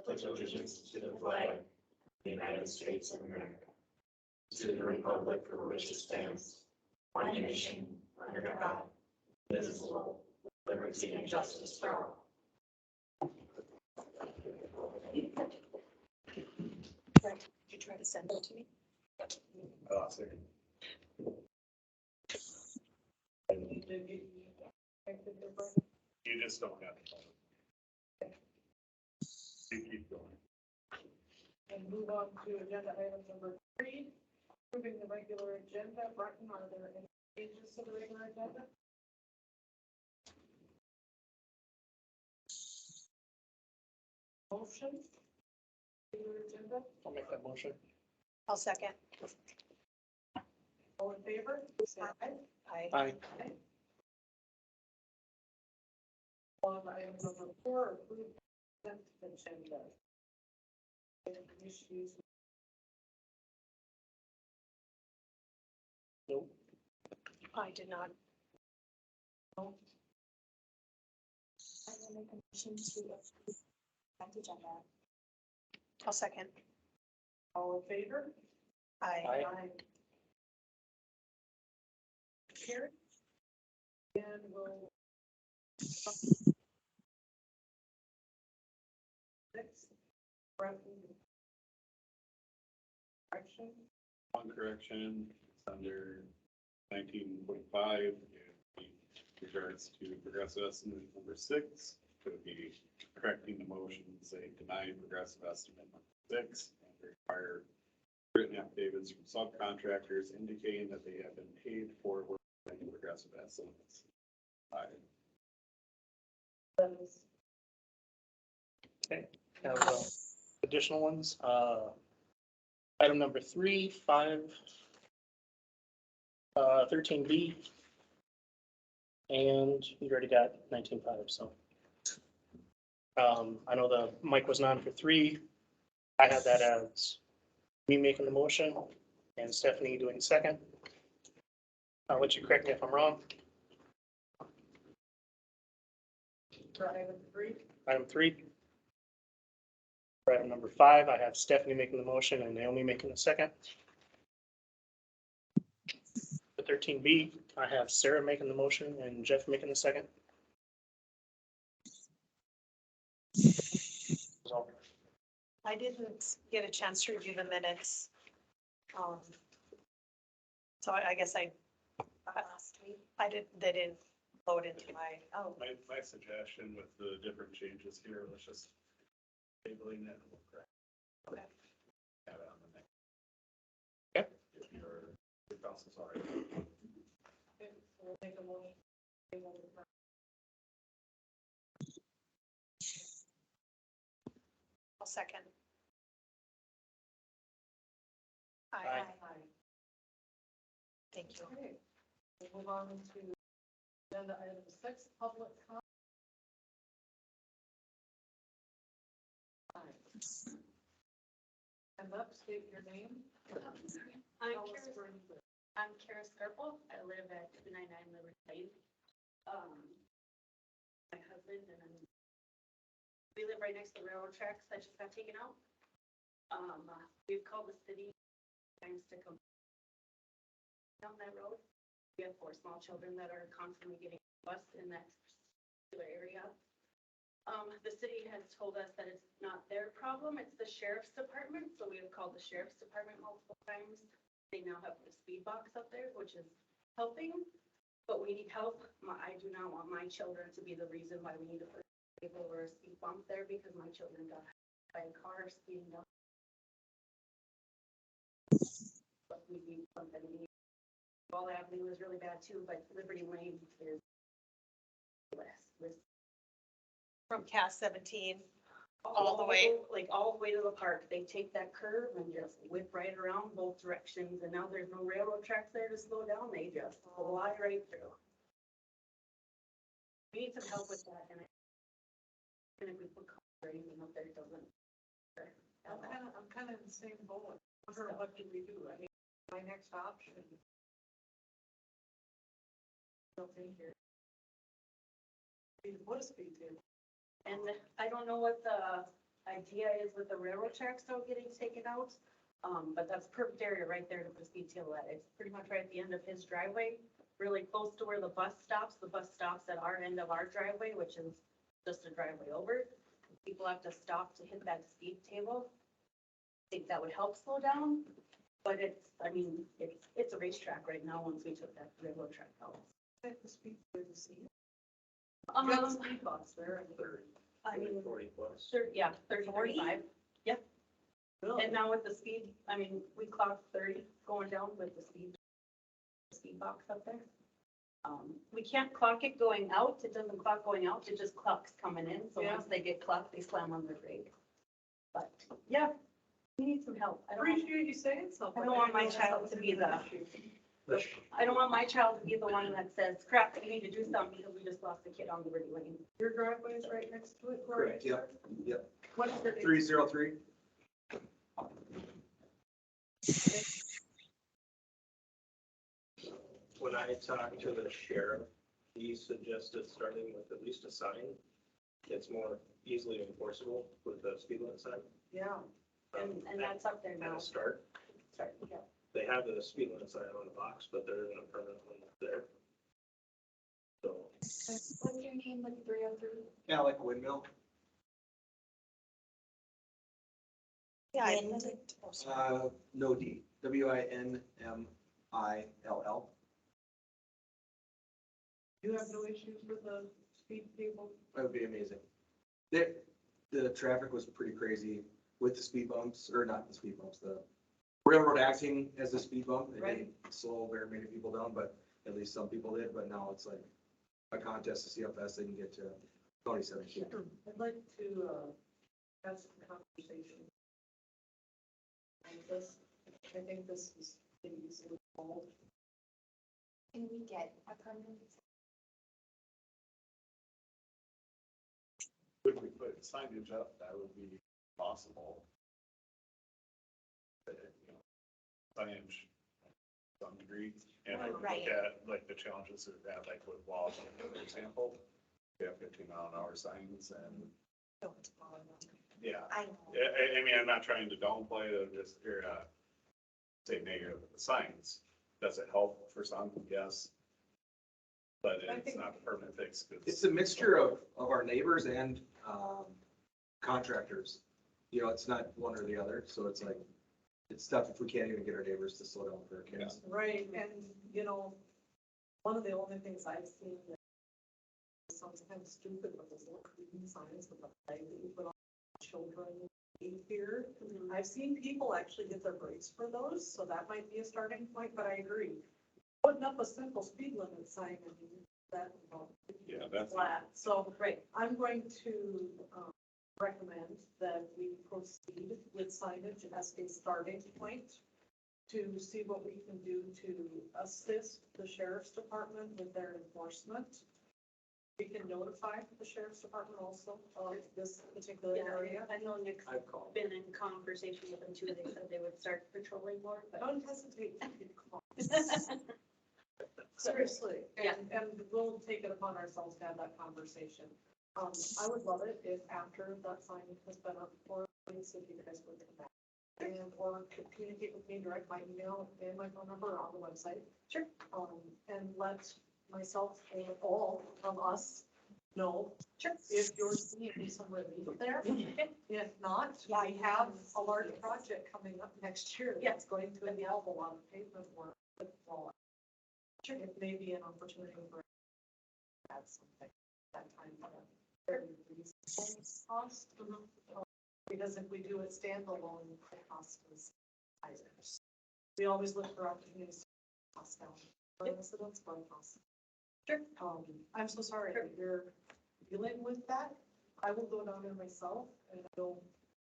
Pledge allegiance to the flag of the United States of America, to the republic for which it stands, one nation, under God, indivisible, with liberty and justice for all. Did you try to send it to me? You just don't have to. You keep going. And move on to agenda item number 3, approving the regular agenda. Martin, are there any changes to the regular agenda? Motion? Regular agenda? I'll make that motion. I'll second. All in favor? Say aye. Aye. Aye. On item number 4, approve consent agenda. Any issues? Nope. I did not. No? I will make a motion to approve consent agenda. I'll second. All in favor? Aye. Aye. Carry. And we'll. Next. Correction. One correction, it's under 19.5, in regards to progressive estimate number 6, it would be correcting the motion, say deny progressive estimate number 6, and require written affidavits from subcontractors indicating that they have been paid for work on progressive estimates. Okay, have additional ones. Item number 3, 5, 13B. And we already got 19.5, so. I know the mic was on for 3. I had that as me making the motion and Stephanie doing the second. I'll let you correct me if I'm wrong. For item 3. Item 3. For item number 5, I have Stephanie making the motion and Naomi making the second. For 13B, I have Sarah making the motion and Jeff making the second. So, I didn't get a chance to review the minutes. So I guess they didn't load into my, My suggestion with the different changes here, let's just tabling it. Okay. Have it on the next. Okay. If your council's already. Okay, so we'll make a motion. I'll second. Aye. Thank you. Okay, we'll move on to agenda item 6, public comment. Stand up, state your name. Tell us where you live. I'm Kara Scarple. I live at 299 Liberty Lane. My husband and we live right next to the railroad tracks that just got taken out. We've called the city times to come down that road. We have 4 small children that are constantly getting bused in that particular area. The city has told us that it's not their problem, it's the sheriff's department. So we have called the sheriff's department multiple times. They now have the speed box up there, which is helping, but we need help. I do not want my children to be the reason why we need to put a table or a speed bump there because my children got hit by a car speeding down. But we need something. Wall Avenue is really bad too, but Liberty Lane is less. From Cass 17 all the way. Like all the way to the park. They take that curve and just whip right around both directions. And now there's no railroad tracks there to slow down. They just fly right through. We need some help with that. And if we put cars even up there, it doesn't. I'm kind of in the same boat. I wonder what do we do? I mean, my next option built in here. What a speed table. And I don't know what the idea is with the railroad tracks though getting taken out. But that's perfect area right there to put a speed table at. It's pretty much right at the end of his driveway, really close to where the bus stops. The bus stops at our end of our driveway, which is just a driveway over. People have to stop to hit that speed table. I think that would help slow down, but I mean, it's a racetrack right now once we took that railroad track out. The speed table to see. Um, You got the speed bumps there. I mean, 40 plus. 30, 35. Really? And now with the speed, I mean, we clocked 30 going down with the speed box up there. We can't clock it going out. It doesn't clock going out. It just clocks coming in. So Yeah. once they get clocked, they slam on their brake. But yeah, we need some help. Appreciate you saying something. I don't want my child to be I don't want my child to be the one that says, crap, we need to do something because we just lost the kid on the Liberty Lane. Your driveway is right next to it, Corey? Correct, yep, yep. What is your name? 303. When I talked to the sheriff, he suggested starting with at least a sign. It's more easily enforceable with the speed limit sign. Yeah. And that's up there At now. a start, Sorry, yeah. they have the speed limit sign on the box, but there isn't a permanent one there. So, What's your name with 303? Alec Windmill. Yeah. No D. Winnmill. You have no issues with the speed table? That would be amazing. The traffic was pretty crazy with the speed bumps, or not the speed bumps, the railroad acting as a speed bump. It didn't slow very many people down, but at least some people did. But now it's like a contest to see how fast they can get to 27. I'd like to, have some conversation. On this, I think this is easily solved. Can we get a permanent? Could we put signage up? That would be possible. But, you know, signage to some degree, and I would Right. look at like the challenges of that, like with walls, for example. We have 15-mile-an-hour signs and, Don't follow them. yeah. I know. I mean, I'm not trying to downplay it, I'm just here to say negative of the signs. Does it help for some? Yes. But I it's think- not a permanent fix. 'Cause- It's a mixture of our neighbors and contractors. You know, it's not one or the other, so it's like, it's tough if we can't even get our neighbors to slow down for our kids. Right, and, you know, one of the only things I've seen that sounds kind of stupid, but those little green signs with the flag that you put on children here. I've seen people actually get their brakes for those, so that might be a starting point, but I agree. Putting up a simple speed limit sign, I mean, that, Yeah, that's. flat, so Right. I'm going to recommend that we proceed with signage as a starting point to see what we can do to assist the sheriff's department with their enforcement. We can notify the sheriff's department also of this particular area. I know Nick's I've called. been in conversation with them too. They said they would start patrolling more, but. Don't hesitate to be called. Seriously, and we'll take it upon ourselves to have that conversation. I would love it if after that sign has been up for, please, if you guys would come back. And, or communicate with me, direct my email and my phone number on the website. Sure. And let myself and all of us know Sure. if you're seeing some relief there. If not, Yeah, we have a large project coming up next year Yeah. that's going to involve a lot of pavement work. Well, sure, it may be an opportunity for add something that time at a very reasonable cost. Because if we do it standalone, the cost is higher. We always look for opportunities to cost down. For residents, for costs. Sure. I'm so sorry that you're dealing with that. I will go down there myself, and I know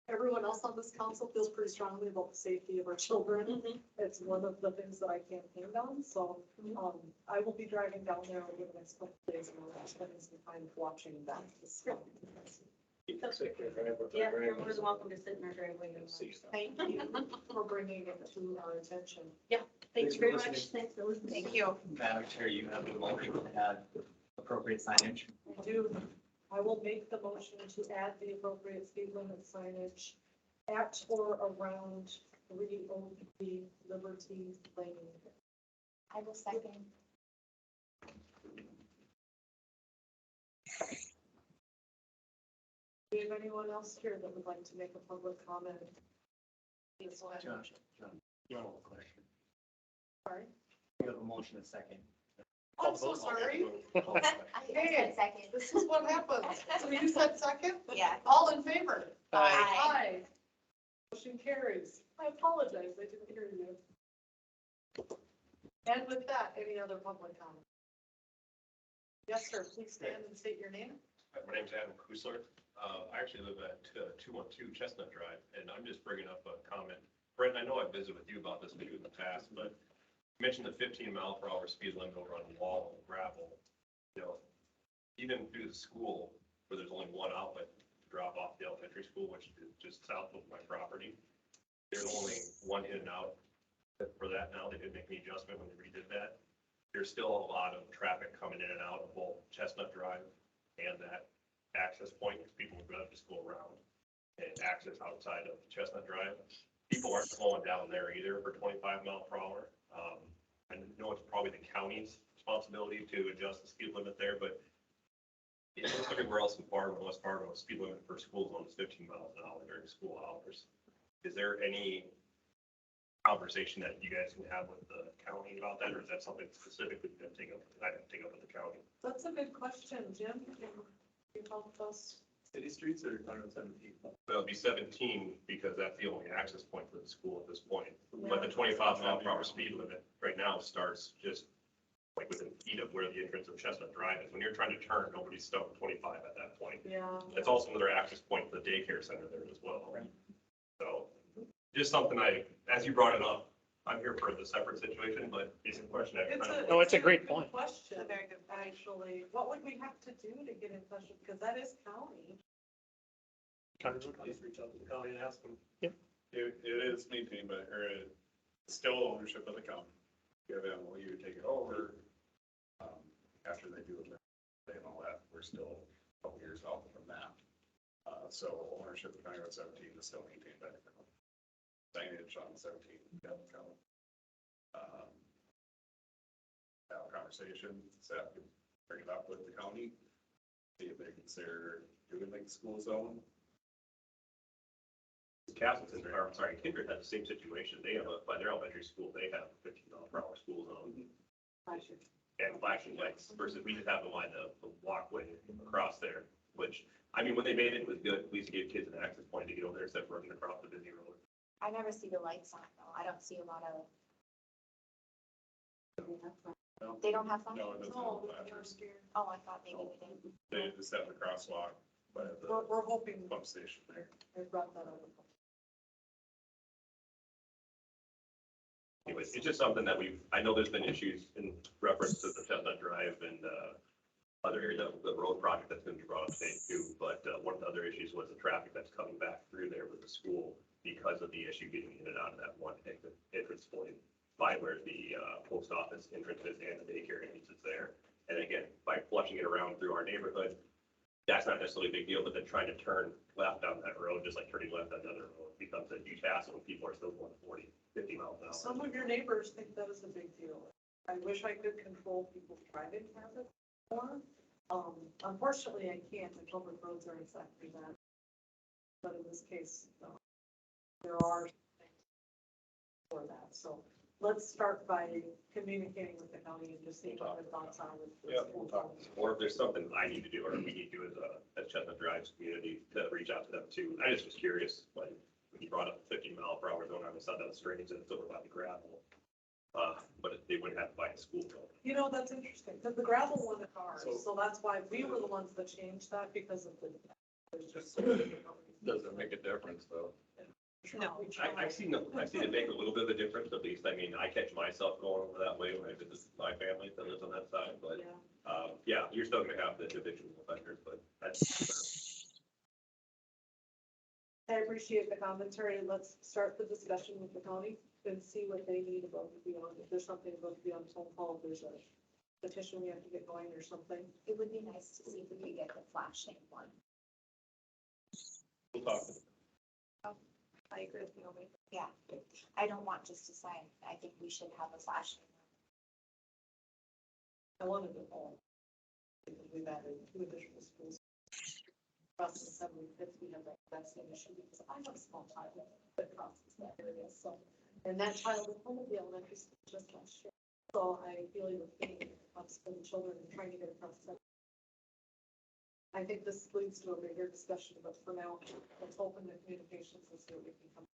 everyone else on this council feels pretty strongly about the safety of our children. It's one of the things that I campaigned on, so, I will be driving down there over the next couple of days, and I'll spend some time watching that. Yeah, you're more than welcome to sit in our driveway. And see. Thank you for bringing it to our attention. Yeah. Thanks very much. Thanks for listening. Thank you. Madam Chair, you have the motion to add appropriate signage. I do, I will make the motion to add the appropriate speed limit signage at or around 303 Liberty Lane. I will second. Do you have anyone else here that would like to make a public comment? Yes, go ahead. Josh, you have a question. Sorry. You have a motion and second. I'm so sorry. I said second. This is what happens. So you said second? Yeah. All in favor? Aye. Aye. Motion carries. I apologize, I didn't hear you. And with that, any other public comment? Yes, sir, please stand and state your name. My name's Adam Kusler. I actually live at 212 Chestnut Drive, and I'm just bringing up a comment. Brent, I know I've visited with you about this maybe in the past, but you mentioned the 15-mile-per-hour speed limit over on Wall and Gravel. You know, even through the school, where there's only one outlet to drop off the elementary school, which is just south of my property, there's only one in and out for that now. They didn't make any adjustment when they redid that. There's still a lot of traffic coming in and out of both Chestnut Drive and that access point, because people would rather just go around and access outside of Chestnut Drive. People aren't slowing down there either for 25 mile per hour. I know it's probably the county's responsibility to adjust the speed limit there, but it's just everywhere else in Fargo, West Fargo, speed limit for school zone is 15 miles an hour during school hours. Is there any conversation that you guys can have with the county about that, or is that something specifically you have to take up, I have to take up with the county? That's a good question, Jim. Can you help us? City streets or 117? That'll be 17 because that's the only access point for the school at this point. But the Yeah. 25 mile per hour speed limit right now starts just like within feet of where the entrance of Chestnut Drive is. When you're trying to turn, nobody's stopping 25 at that point. Yeah. It's also another access point for the daycare center there as well. Right. So just something as you brought it up, I'm here for the separate situation, but it's a question I kind of. No, it's a great good point. Question, very good, actually. What would we have to do to get in touch with, because that is county. Please reach out to the county and ask them. Yep. It is maintained by, or it's still ownership of the county. You have MOU take it over. After they do it, and all that, we're still a couple years out from that. So ownership of County Road 17 is still maintained by the county. Signage on 17, got the county. Have a conversation, staff can bring it up with the county, see if they consider doing like the school zone. Castleton, or I'm sorry, Kindred had the same situation. They have by their elementary school, they have 15 mile per hour school zone and flashing lights versus we just have the line, the walkway across there, which, I mean, when they made it, it was good. At least gave kids an access point to get over there instead of running across the busy road. I never see the lights on though. I don't see a lot of. They don't have No, it signs? doesn't. No, have we're flashers. scared. Oh, I thought maybe we did. They just have the crosswalk by the We're hoping pump station there. they brought that up. Anyways, it's just something that I know there's been issues in reference to the Chestnut Drive and other areas of the road project that's going to be brought up today too. But one of the other issues was the traffic that's coming back through there with the school because of the issue getting in and out of that one entrance point by where the post office entrance is and the daycare entrance is there. And again, by flushing it around through our neighborhood, that's not necessarily a big deal, but then trying to turn left down that road, just like turning left on the other road, becomes a huge hassle when people are still going 40, 50 miles an hour. Some of your neighbors think that is a big deal. I wish I could control people's driving habits more. Unfortunately, I can't, and public roads are exactly that. But in this case, there are things for that. So let's start by communicating with the county and just see what their thoughts are with. Yeah, we'll talk. Or if there's something I need to do or we need to do as Chestnut Drive's community to reach out to them too. I just was curious, like, when you brought up the 15 mile per hour zone, I always thought that was strange and it's over by the gravel. But they wouldn't have to buy a school zone. You know, that's interesting, because the gravel was a car, So- so that's why we were the ones that changed that because of the. There's just. Doesn't make a difference though. No. I've seen it make a little bit of a difference, at least. I mean, I catch myself going over that way when I visit my family that lives on that side, but Yeah. yeah, you're still gonna have the individual offenders, but that's. I appreciate the commentary. Let's start the discussion with the county. and see what they need above and beyond, if there's something above and beyond phone call, if there's a petition we have to get going or something. It would be nice to see if we could get the flashing one. We'll talk. I agree with Naomi. Yeah, I don't want just a sign. I think we should have a flashing. I wanted it all. Because we've added 2 additional schools. Across the 75th, we have that same issue because I have a small child that crosses that area, so. And that child is home at the elementary school just last year. So I feel your pain comes for the children and trying to get across that. I think this leads to a bigger discussion, but for now, let's open the communications and see what we can come.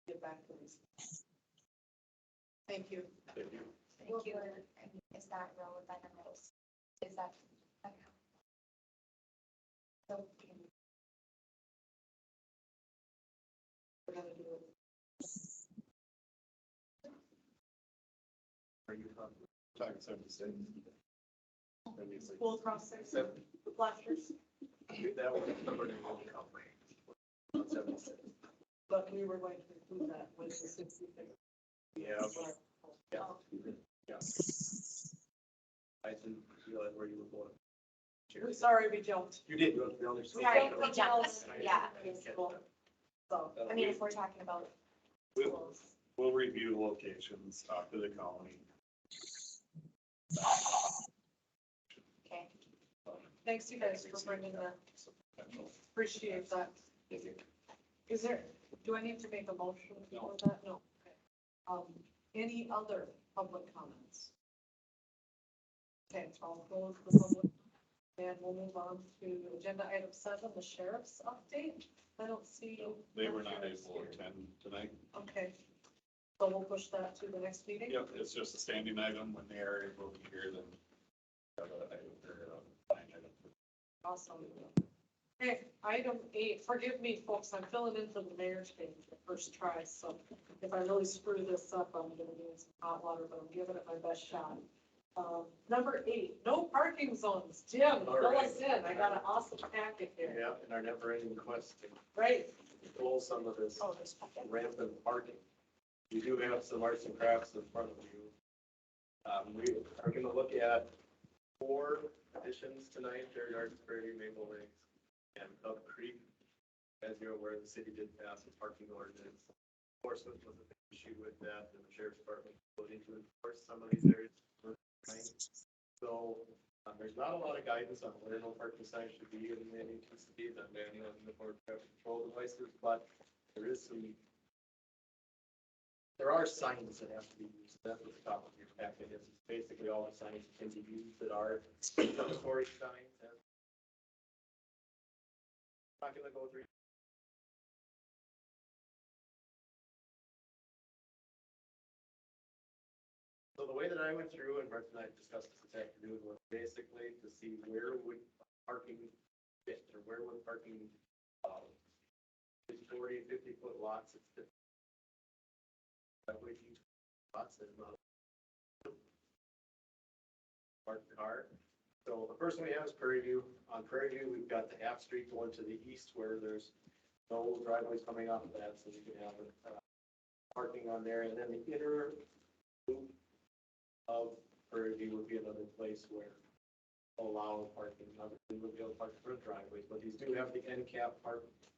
Get back to these. Thank you. Thank you. I mean, is that road by the middle? Is that? So, We're gonna do it. Are you talking 76? School crossing, Seven. flashers, That would be covered in one company. 76. but we were going to include that with the 60. Yeah. Yeah. Yeah. I didn't realize where you were going. We're sorry we jumped. You did go to the other school. Sorry, we jumped. Yeah. So, I mean, if we're talking about We'll, schools. we'll review locations, talk to the county. Okay. thanks you guys for bringing that. Appreciate that. Is there, do I need to make a motion for that? No. Okay. Any other public comments? Okay, so I'll close the public. And we'll move on to agenda item 7, the sheriff's update. I don't see. They were not able to attend tonight. Okay. So we'll push that to the next meeting? Yep, it's just a standing item. When they are able to hear them. Have a item for, line item. Awesome. Okay, item 8, forgive me, folks, I'm filling in for the mayor's thing the first try, so if I really screw this up, I'm gonna need some hot water, but I'm giving it my best shot. Number 8, no parking zones. Jim, fill us in. I got an awesome packet here. Yeah, and our never-ending quest to Right. control some of this Oh, there's packet. rampant parking. We do have some arts and crafts in front of you. We are gonna look at 4 additions tonight, Third Arts Prairie, Maple Lakes, and Cub Creek. As you're aware, the city did pass a parking ordinance. Enforcement was a big issue with that, and the sheriff's department will need to enforce some of these areas. So, there's not a lot of guidance on where no parking signs should be in many cities, on manual and uniform traffic control devices, but there are signs that have to be used. That's what the top of your packet is. It's basically all the signs that can be used that are mandatory signs. Not gonna go through. So the way that I went through, and Brett and I discussed this afternoon, was basically to see where would parking fit, or where would parking, it's 40, 50-foot lots, it's different. That way each lots is not park the car. So the first one we have is Prairie View. On Prairie View, we've got the half street going to the east where there's no driveways coming off of that, so you can have parking on there, and then the inner loop of Prairie View would be another place where allow parking. Obviously, we'll be able to park for driveways, but these do have the end cap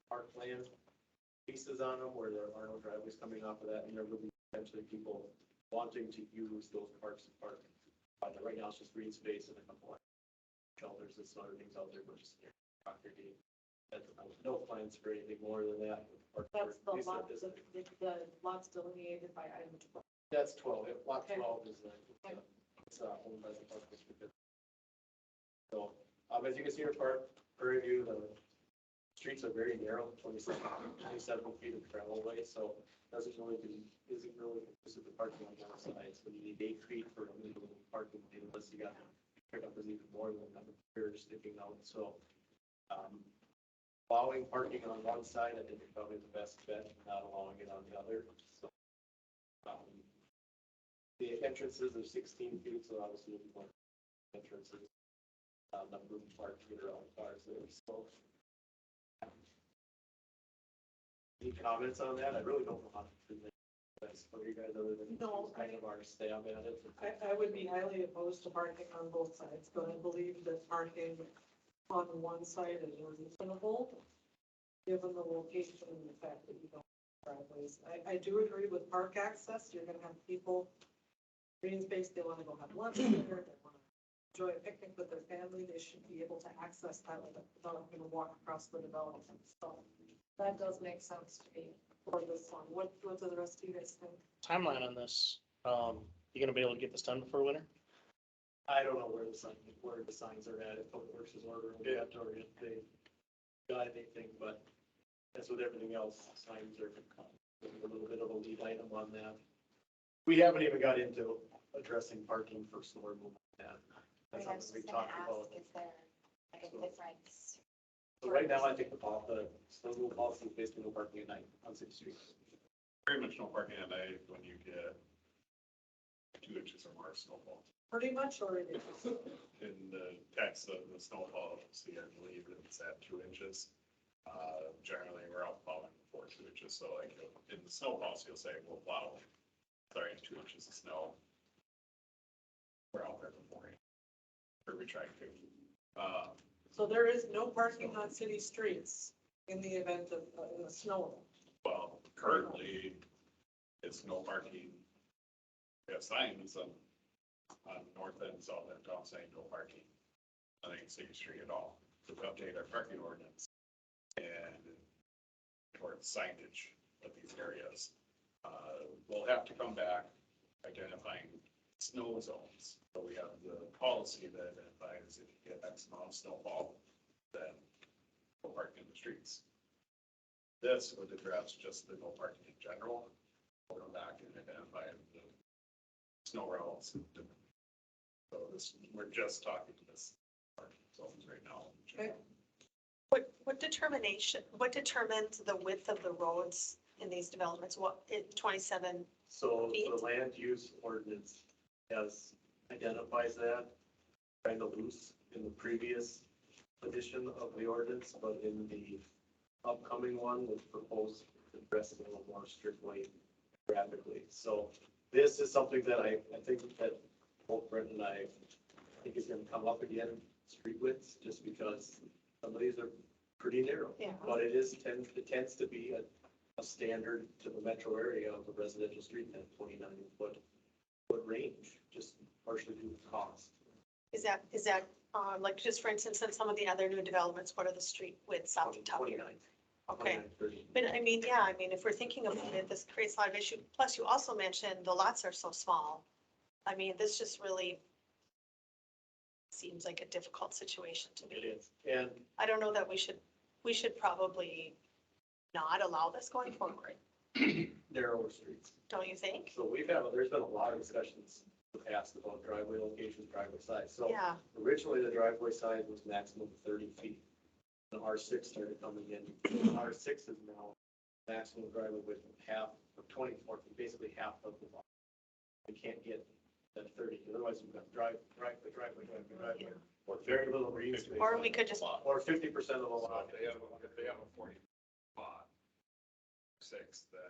parkland pieces on them where there are no driveways coming off of that, and there will be potentially people wanting to use those parks and park. Right now, it's just green space and a couple of shelters and some other things out there, but just congregate. No plans for anything more than that. That's the lot, the lots delineated by item 12. That's 12. Lot Okay. 12 is it's owned by the park district. So, as you can see in Prairie View, the streets are very narrow, 27 feet of travel way, so isn't really conducive to parking on both sides. So you need 8 feet for a minimum parking lane, unless you got pickup is even more than that, here sticking out. So, allowing parking on one side, I think is probably the best bet, not allowing it on the other. So, the entrances are 16 feet, so obviously if you want entrances, not room to park your own cars there. So, any comments on that? I really don't know how to do that. That's for you guys other than No, kind of our stab at it. I would be highly opposed to parking on both sides, but I believe that parking on one side is reasonable, given the location and the fact that you don't have driveways. I do agree with park access, you're gonna have people, green space, they wanna go have lunch there, they wanna enjoy a picnic with their family, they should be able to access that without having to walk across the development, so that does make sense to me for this one. What do the rest of you guys think? Timeline on this, you gonna be able to get this done before winter? I don't know where the signs are at, if Public Works is ordering yet, or if they got anything, but as with everything else, signs are a little bit of a lead item on that. We haven't even got into addressing parking for snow removal yet. That's I was something we just gonna talked ask, about. is there like a difference? So right now, I think the snow removal policy is basically no parking at night on City Street. Pretty much no parking at night when you get 2 inches or more of snowfall. Pretty much, or it is? In the text of the snowfall, see, I believe it's at 2 inches. Generally, we're out plowing before 2 inches, so like in the snow policy, you'll say, we'll plow, 2 inches of snow. We're out there before, or we try to. So there is no parking on city streets in the event of, in a snow event. Well, currently, it's no parking. We have signs on north end, south end, town saying no parking. I think City Street at all, to update our parking ordinance and towards signage of these areas. We'll have to come back identifying snow zones. So we have the policy that identifies if you get X amount of snowfall, then no parking in the streets. This would address just the no parking in general. We'll come back and identify the snow routes. So this, we're just talking to this parking zones right now. Okay. What determines the width of the roads in these developments? 27? So Feet. the land use ordinance identifies that kind of loose in the previous edition of the ordinance, but in the upcoming one, was proposed to address it a little more strictly graphically. So this is something that I think that both Brent and I think is gonna come up again, street widths, just because some of these are pretty narrow. Yeah. But it tends to be a standard to the metro area of the residential street, that 29-foot range, just partially due to cost. Is that, like, just for instance, in some of the other new developments, what are the street widths off the top of your 29. Okay, 30. but I mean, yeah, I mean, if we're thinking about it, this creates a lot of issue. Plus, you also mentioned the lots are so small. I mean, this just really seems like a difficult situation to It me. is, and I don't know that we should probably not allow this going forward, narrower streets. don't you think? So there's been a lot of discussions in the past about driveway locations, driveway size. So Yeah, originally, the driveway size was maximum 30 feet. The R6 started coming in. R6 is now maximum driveway width of half, of 24 feet, basically half of the lot. We can't get that 30, otherwise we've got driveway, or very little green space. or we could just, Or 50% of the So lot. if they have a 40 lot, 6, then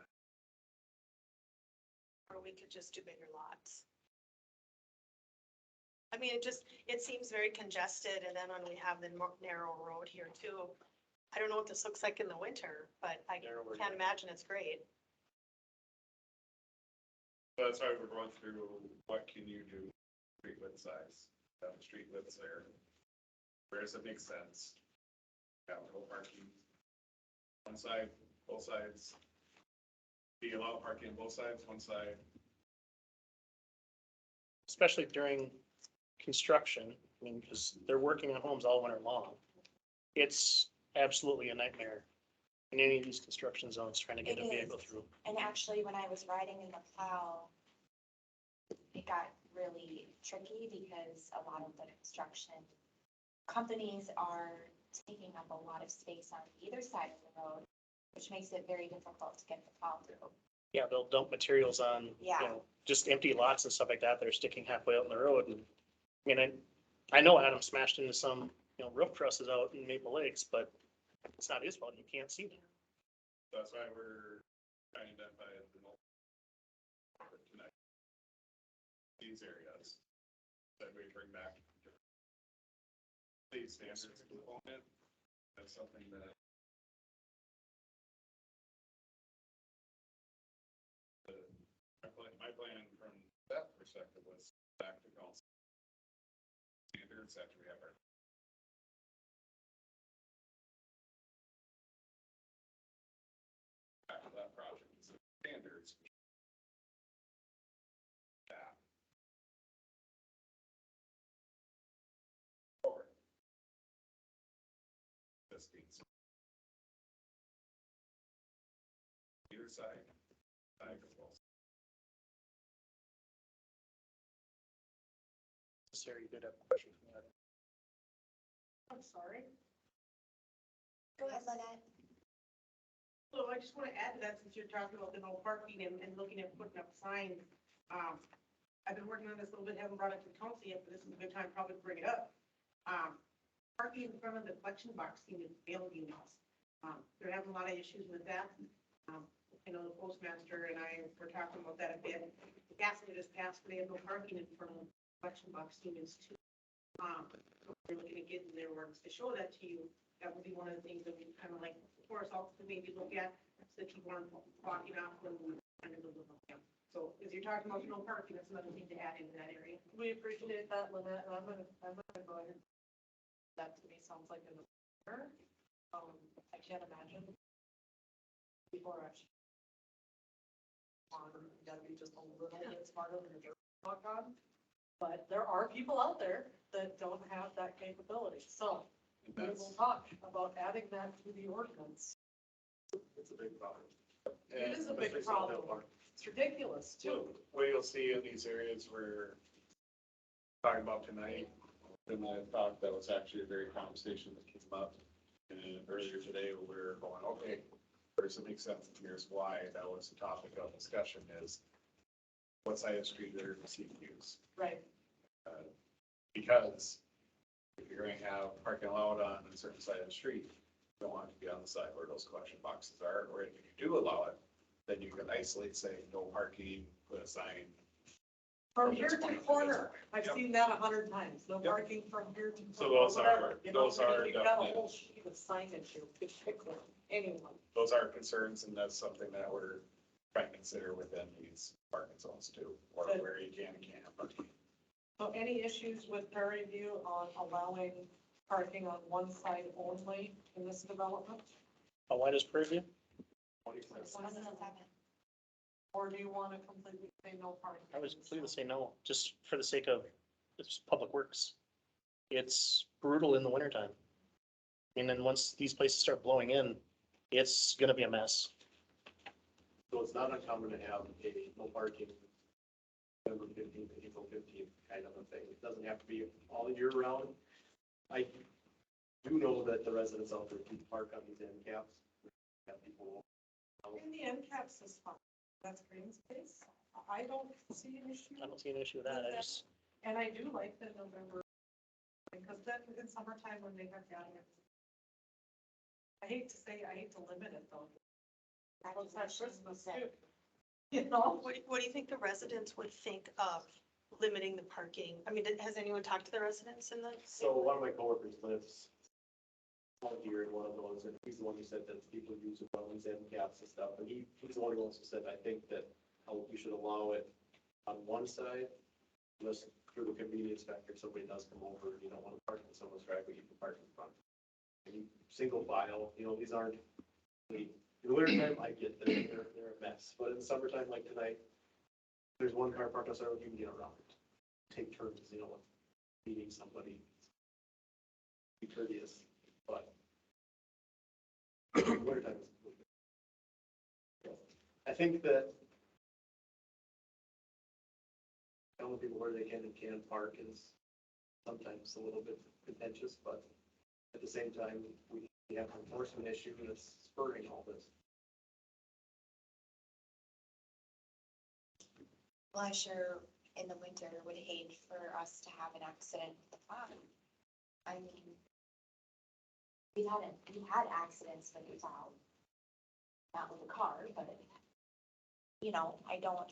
or we could just do bigger lots. I mean, it seems very congested, and then when we have the narrow road here too, I don't know what this looks like in the winter, but I Narrower. can't imagine it's great. that's why we're going through what can you do, street width size, street widths there. Where does it make sense? Have no parking. One side, both sides. Do you allow parking on both sides, one side? Especially during construction, I mean, because they're working on homes all winter long. It's absolutely a nightmare in any of these construction zones trying to get a It vehicle is. through. And actually, when I was riding in the plow, it got really tricky because a lot of the construction companies are taking up a lot of space on either side of the road, which makes it very difficult to get the plow through. Yeah, they'll dump materials on, Yeah. just empty lots and stuff like that that are sticking halfway out in the road. And I mean, I know Adam smashed into some, roof trusses out in Maple Lakes, but it's not his fault. You can't see them. That's why we're trying to identify the for tonight. These areas that we bring back. These standards component, that's something that my plan from that perspective was back to council. Standards after we have our. Back to that project, so standards. Yeah. Forward. This means. Either side. Side as well. Sarah, you did have a question from that. I'm sorry. Go ahead, Lynette. So I just want to add to that, since you're talking about the no parking and looking at putting up signs. I've been working on this a little bit, haven't brought it to council yet, but this is a good time probably to bring it up. Parking in front of the collection box seems to fail you now. They're having a lot of issues with that. I know the postmaster and I were talking about that a bit. The gas that just passed, they have no parking in front of the collection box units too. We're looking at getting their works to show that to you. That would be one of the things that we kind of like, Horace also to maybe look at, so that people aren't walking off when we kind of look at them. So if you're talking about no parking, that's another thing to add into that area. We appreciate that, Lynette, and I'm gonna go ahead. That to me sounds like an, I can't imagine. People are actually. You gotta be just a little bit smarter than you're talk on. But there are people out there that don't have that capability, so we will talk about adding that to the ordinance. It's a big problem. It is a big problem. It's ridiculous too. What you'll see in these areas we're talking about tonight, and I thought that was actually a very conversation that came up. And earlier today, we were going, okay, there's a big sense, and here's why that was a topic of discussion is what side of the street they're perceived use. Right. Because if you're going to have parking allowed on a certain side of the street, you don't want it to be on the side where those collection boxes are, or if you do allow it, then you can isolate, say, no parking, put a sign. From here to corner, I've seen that 100 times, no Yep. parking from here to. So corner, those are- whatever, you know, those are you've got a definite. whole sheet of signage, you could pick one, anyone. Those are concerns, and that's something that we're trying to consider within these parking zones too, or Good. where you can and can't have parking. So any issues with Prairie View on allowing parking on one side only in this development? How wide is Prairie View? 27. Or do you want to completely say no parking? I was completely say no, just for the sake of it's public works. It's brutal in the wintertime. And then once these places start blowing in, it's gonna be a mess. So it's not uncommon to have a no parking, November 15th, April 15th kind of a thing. It doesn't have to be all year round. I do know that the residents out there do park on these end caps. Have people. In the end caps is fine, that's green space, I don't see an issue. I don't see an issue with that. I just, And I do like the November, because then in summertime when they have gatherings. I hate to limit it though. It's not Christmas too. You know? What do you think the residents would think of limiting the parking? I mean, has anyone talked to the residents in the? So one of my coworkers lives out here in one of those, and he's the one who said that people use it on these end caps and stuff, and he's the one who also said, I think that you should allow it on one side, just through the convenience factor, if somebody does come over, and you don't want to park in someone's driveway, you can park in front. And single file, you know, these aren't, in the winter time, I get that they're a mess, but in the summertime, like tonight, there's one car parked outside, you can get around it. Take turns, you know, meeting somebody. Be courteous, but winter time is. I think that telling people where they can and can't park is sometimes a little bit contentious, but at the same time, we have an enforcement issue that's spurring all this. Well, I sure in the winter would hate for us to have an accident with the plow. I mean, we've had accidents with the plow. Not with the car, but, you know, I don't,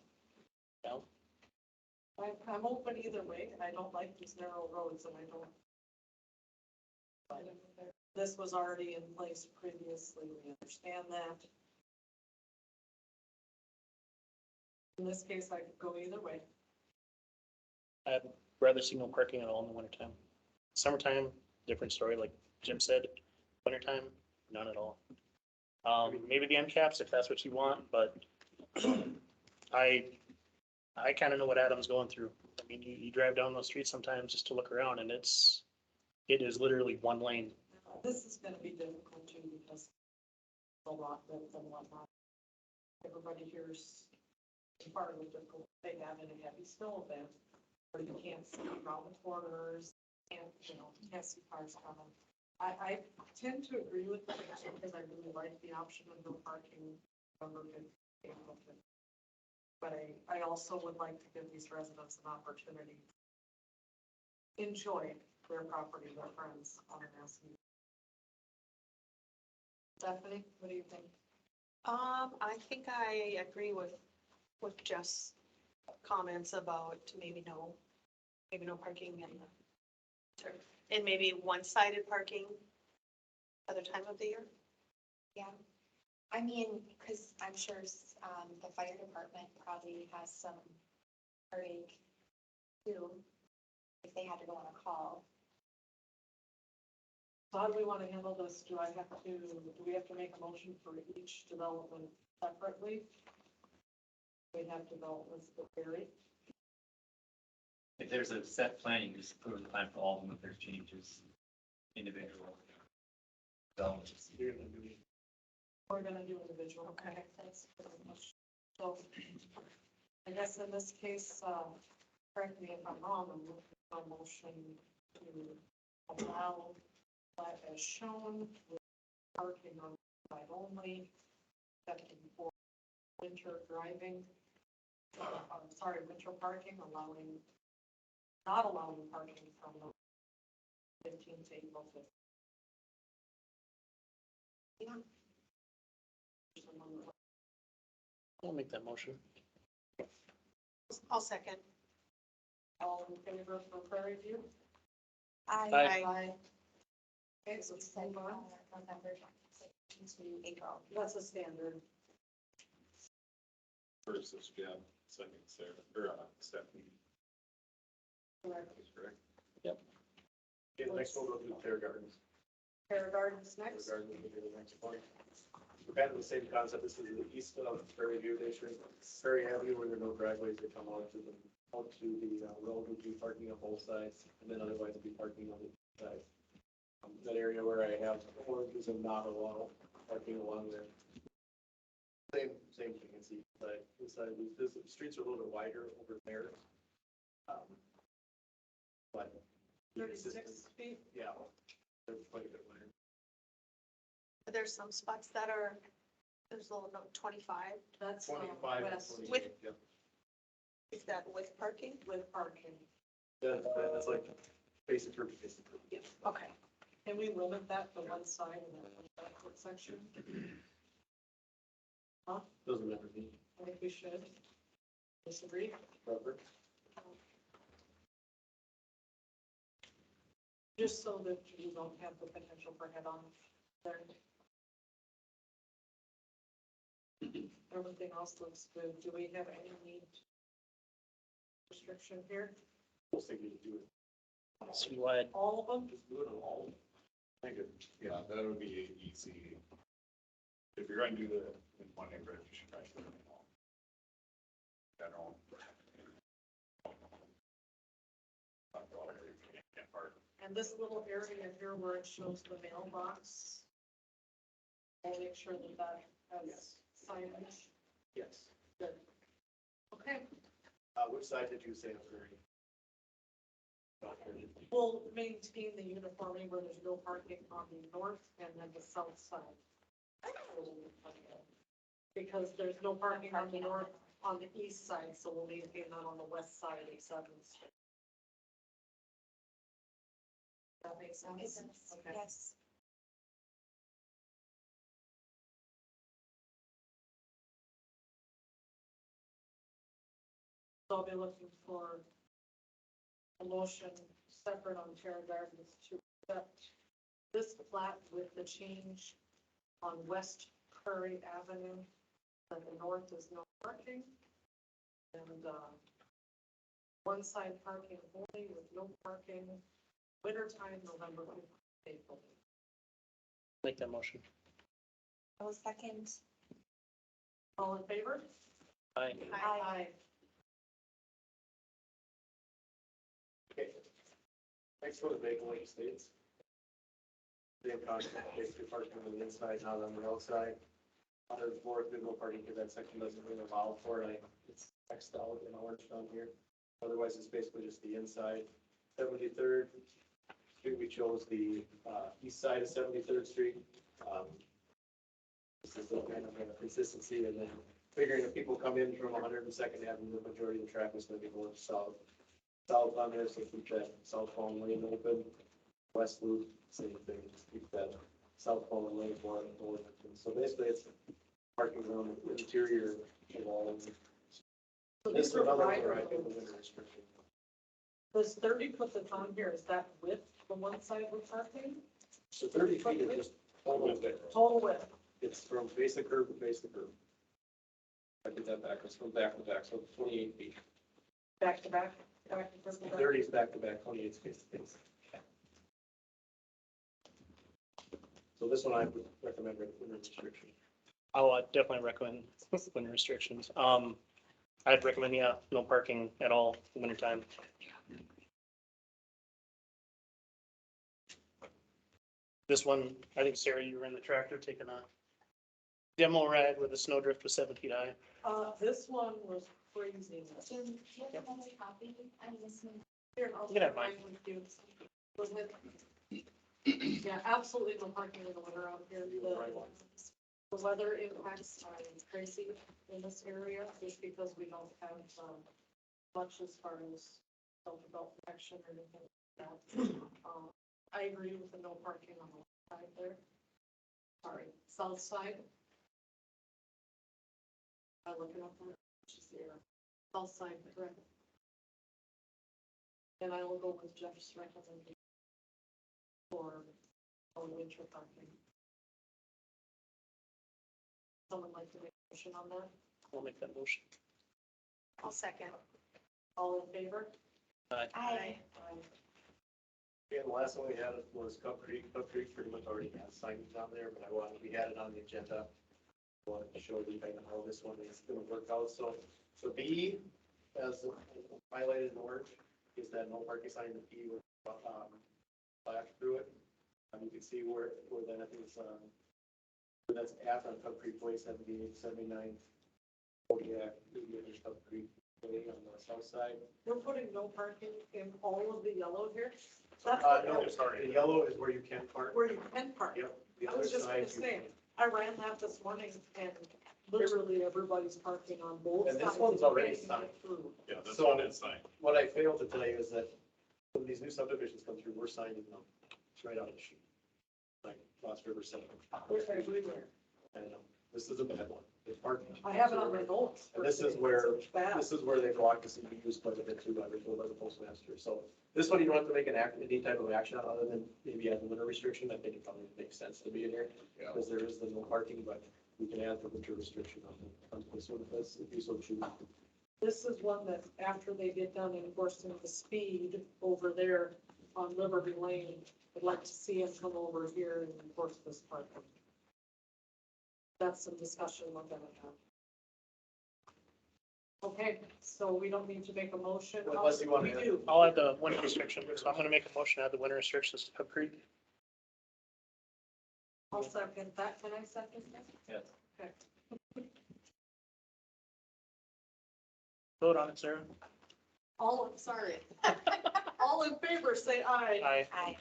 I'm open either way, and I don't like these narrow roads, and I don't. But this was already in place previously, we understand that. In this case, I could go either way. I'd rather see no parking at all in the wintertime. Summertime, different story, like Jim said, wintertime, none at all. Maybe the end caps if that's what you want, but I kind of know what Adam's going through. I mean, you drive down those streets sometimes just to look around and it is literally one lane. This is gonna be difficult too, because a lot width and whatnot. Everybody here's part of the difficult they have in a heavy snow event, where you can't see around the corners, can't see cars coming. I tend to agree with that, because I really like the option of no parking. But I also would like to give these residents an opportunity to enjoy their property, their friends on an SUV. Stephanie, what do you think? I think I agree with Jeff's comments about maybe no parking and maybe one-sided parking other time of the year. Yeah, I mean, because I'm sure the fire department probably has some heartache too, if they had to go on a call. So how do we want to handle this? Do we have to make a motion for each development separately? We have developments that vary. If there's a set plan, you just approve the plan for all of them if there's changes, individual. Developments. We're gonna do individual. Okay. That's pretty much. So I guess in this case, correct me if I'm wrong, I'm looking for a motion to allow that as shown with parking on the side only, except for winter driving. Winter parking, not allowing parking from the 15th to April 5th. Yeah. I'll make that motion. I'll second. All in favor for Prairie View? Aye. Okay, so it's Said, move on. November 16th to April. That's a standard. First is Jeff, second Sarah, or Stephanie. Correct. That's correct. Okay, the next one we'll do Fair Gardens. Fair Gardens Fair next. Gardens will be the next one. We're kind of the same concept. This is the east of Prairie View District. Prairie Avenue, where there are no driveways that come out to the road, would be parking on both sides, and then otherwise be parking on the east side. That area where I have oranges and not allow parking along there. Same thing as the east side. Inside, the streets are a little bit wider over there. But 36 feet. yeah, they're quite a bit wider. There's some spots that are, there's a little note 25. That's 25 and west 28, yep. Is that with parking? with parking. That's like basically. Yes. Okay. Can we limit that to one side in that section? Huh? Doesn't matter to me. I think we should. Disagree? Robert? Just so that you don't have the potential for head-on there. Everything else looks good. Do we have any need restriction here? We'll see if you do it. Citywide, All of them? Just do it on all. Thank you. Yeah, that would be easy. If you're going to do the in one neighborhood, you should try to do it all. General. Can't park. And this little area here where it shows the mailbox. I'll make sure that that has signage. Yes. Good. Okay, Which side did you say on Prairie? we'll maintain the uniformity where there's no parking on the north and then the south side. Because there's no parking on the north, on the east side, so we'll maintain that on the west side of 7th Street. That makes sense? Okay. Yes. So I'll be looking for a motion separate on Terra Gardens to accept this plat with the change on West Prairie Avenue, that the north is no parking. And, one side parking only with no parking, wintertime, November, April. Make that motion. I will second. All in favor? Aye. Aye. Okay. Next one is Bacon Lake Estates. Same concept, basically parking on the inside, not on the outside. Under the floor, there's no parking because that section doesn't really allow for it. It's Xed out in orange down here. Otherwise, it's basically just the inside. 73rd Street, we chose the east side of 73rd Street. This is a kind of a consistency, and then figuring if people come in from 102nd Avenue, the majority of the traffic is going to be going south. South on there, so keep that southbound lane open. West loop, same thing, just keep that southbound lane for it. So basically, it's parking around the interior of all of them. So This these is are another wider one, I think, roads. the winter restriction. This 30 foot that's on here, is that width the one side we're parking? So 30 feet is just total width. Total width. It's from base of curb to base of curb. I did that back, it's from back to back, so 28 feet. Back to back, back to back. 30 is back to back, 28 is face to face. So this one I would recommend winter restriction. I'll definitely recommend winter restrictions. I'd recommend, yeah, no parking at all in wintertime. This one, I think Sarah, you were in the tractor taking a demo ride where the snowdrift was 7 feet high. This one was crazy. Jim, do you have another copy? I'm missing. Here, I'll You can have share mine. with you. Was it? Yeah, absolutely no parking in the winter out here. The weather impacts are crazy in this area just because we don't have, much as far as self-development action or anything like that. I agree with the no parking on the left side there. Sorry, south side. I'm looking up there, which is there, south side, correct. And I will go with Jeff's recommendation for winter parking. Someone like to make a motion on that? I'll make that motion. I'll second. All in favor? Aye. Aye. And the last one we had was Cup Creek. Cup Creek pretty much already has signage down there, but we had it on the agenda. I wanted to show you kind of how this one is going to work out. So B, as highlighted in orange, is that no parking sign. The P with flash through it. You can see where then I think it's that's at on Cup Creek Way, 78, 79, Kodiak, Cup Creek Way on the south side. We're putting no parking in all of the yellow here. That's No, sorry, the yellow is where you can park. where you can park. Yep. The I other was just gonna side, say, I ran that this morning and literally everybody's parking on both And sides. this one's already Can't get signed. through. Yeah, this So- one is signed. What I failed to tell you is that when these new subdivisions come through, we're signing them right out of the sheet. Like Lost River Center. We're everywhere. And this is a bad one. It's parking. I have it on my notes. And this is where, It's bad. this is where they block the CPUs quite a bit too, by the postmaster. So this one, you don't have to make any type of action on other than maybe add the winter restriction. I think it probably makes sense to be in here. Yeah. Because there is the no parking, but we can add the winter restriction on this one if you so choose. This is one that after they get done enforcing the speed over there on Liberty Lane, I'd like to see them come over here and enforce this parking. That's some discussion we're gonna have. Okay, so we don't need to make a motion. Unless you want to We add- do. I'll add the winter restriction, so I'm gonna make a motion to add the winter restrictions to Cup Creek. I'll second that. Can I second that? Yes. Okay. Vote on it, Sarah. Sorry. All in favor, say aye. Aye. Aye.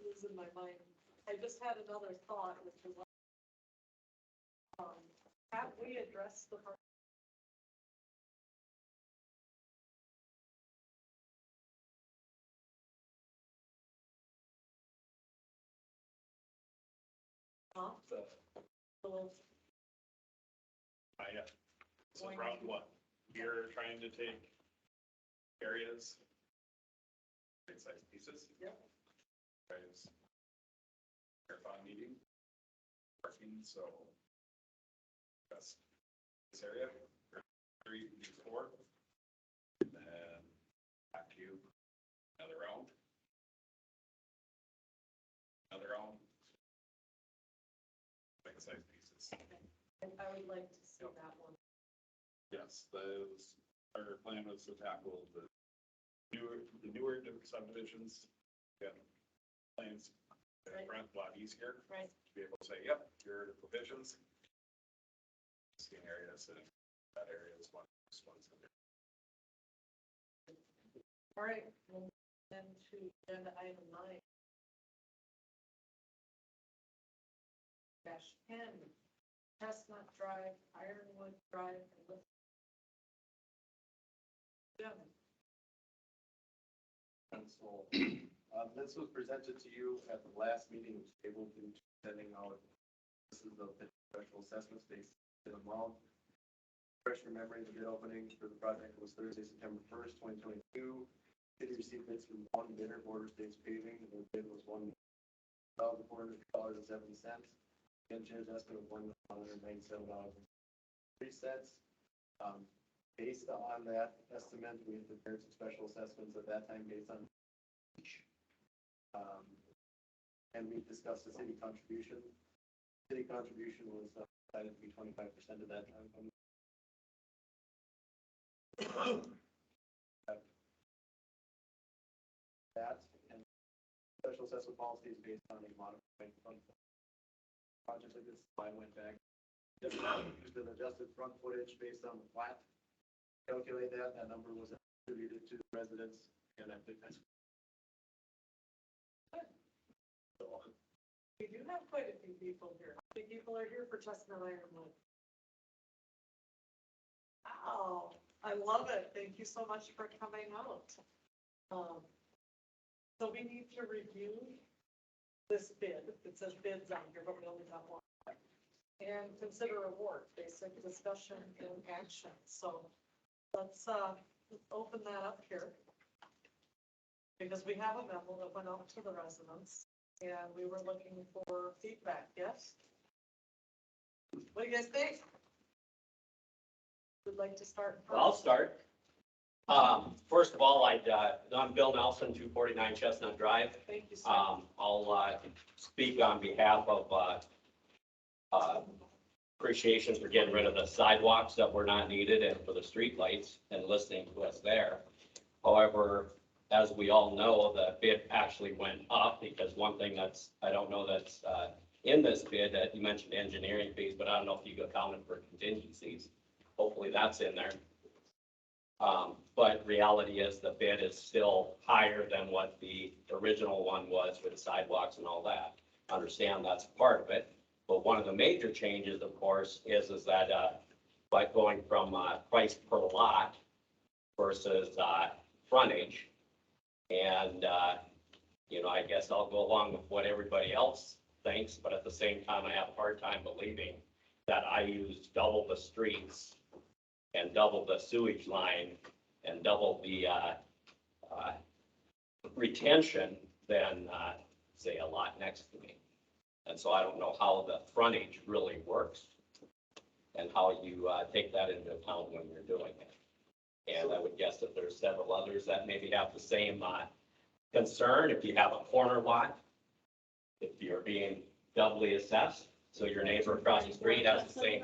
Losing my mind. I just had another thought, which is, have we addressed the part? Huh? So, Yeah. This is round one. You're trying to take areas, big size pieces. Yep. Guys, marathon meeting, parking, so that's this area, 3, 4, and then back to you, another round. Another round. Big size pieces. And I would like to see that one. Yes, those, our plan was to tackle the newer subdivisions. Yeah, plans, front a lot easier. Right. To be able to say, yep, here are the provisions. Existing areas and that area is one, this one's. All right, well, then to agenda item 9. Dash 10, Chestnut Drive, Ironwood Drive, and Lift. Jim, And so, this was presented to you at the last meeting, which tabled to sending out, this is the special assessment space in amount. Fresh remembering the bid opening for the project was Thursday, September 1st, 2022. City received bids from one bidder, Border States Paving, and the bid was $1,400.70. Engineer's estimate of $1,197.03. Based on that estimate, we had prepared some special assessments at that time based on each. And we discussed the city contribution. City contribution was decided to be 25% at that time. That and special assessment policy is based on a modified fund. Project like this, I went back, just used an adjusted front footage based on the plat. Calculate that, that number was attributed to the residents, and I think that's. we do have quite a few people here. How many people are here for Chestnut Ironwood? Wow, I love it. Thank you so much for coming out. So we need to review this bid. It says bids on here, but we only have one. And consider award, basic discussion and action. So let's open that up here. Because we have a memo that went out to the residents and we were looking for feedback, yes? What do you guys think? Would like to start? Well, I'll start. First of all, I'm Bill Nelson, 249 Chestnut Drive. Thank you, sir. I'll speak on behalf of appreciation for getting rid of the sidewalks that were not needed and for the streetlights and listening to us there. However, as we all know, the bid actually went up because one thing I don't know that's in this bid that you mentioned engineering fees, but I don't know if you accounted for contingencies. Hopefully that's in there. But reality is the bid is still higher than what the original one was for the sidewalks and all that. Understand that's part of it. But one of the major changes, of course, is that by going from price per lot versus frontage. And, I guess I'll go along with what everybody else thinks, but at the same time, I have a hard time believing that I used double the streets and double the sewage line and double the retention than, say, a lot next to me. And so I don't know how the frontage really works and how you take that into account when you're doing it. And I would guess that there's several others that maybe have the same concern. If you have a corner lot, if you're being doubly assessed, so your neighbor across the street has the same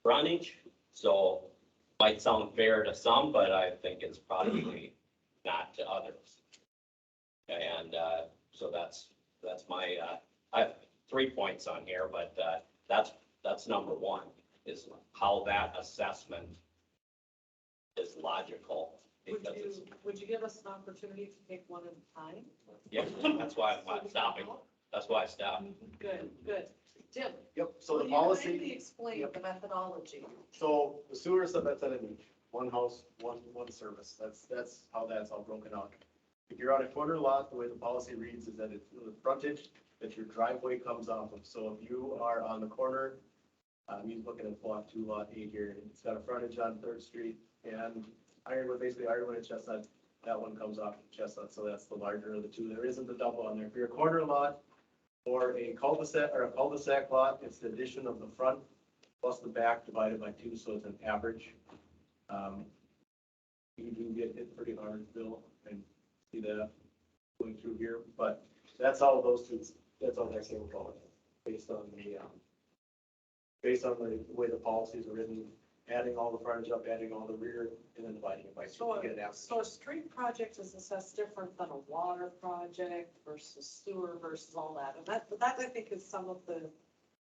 frontage. So might sound fair to some, but I think it's probably not to others. And so that's my, I have 3 points on here, but that's number one, is how that assessment is logical. Because Would you give us an opportunity to take one at a time? yeah, that's why I'm stopping. That's why I stopped. Good, good. Jim? Yep, so the will you policy. kindly explain the methodology. So the sewer submits at each, one house, one service. That's how that's all broken out. If you're on a corner lot, the way the policy reads is that it's the frontage that your driveway comes off of. So if you are on the corner, he's looking at block 2, lot 8 here, it's got a frontage on 3rd Street, And Ironwood, basically Ironwood and Chestnut, that one comes off Chestnut, so that's the larger of the two. There isn't a double on there. For your corner lot or a cul-de-sac lot, it's the addition of the front plus the back divided by two, so it's an average. You do get hit pretty hard, Bill, and see that going through here, but that's all those two, that's all they're saying about it, based on the way the policies are written, adding all the frontage up, adding all the rear, and then dividing it by two So, to get an average. so a street project is assessed different than a water project versus sewer versus all that. And that I think is some of the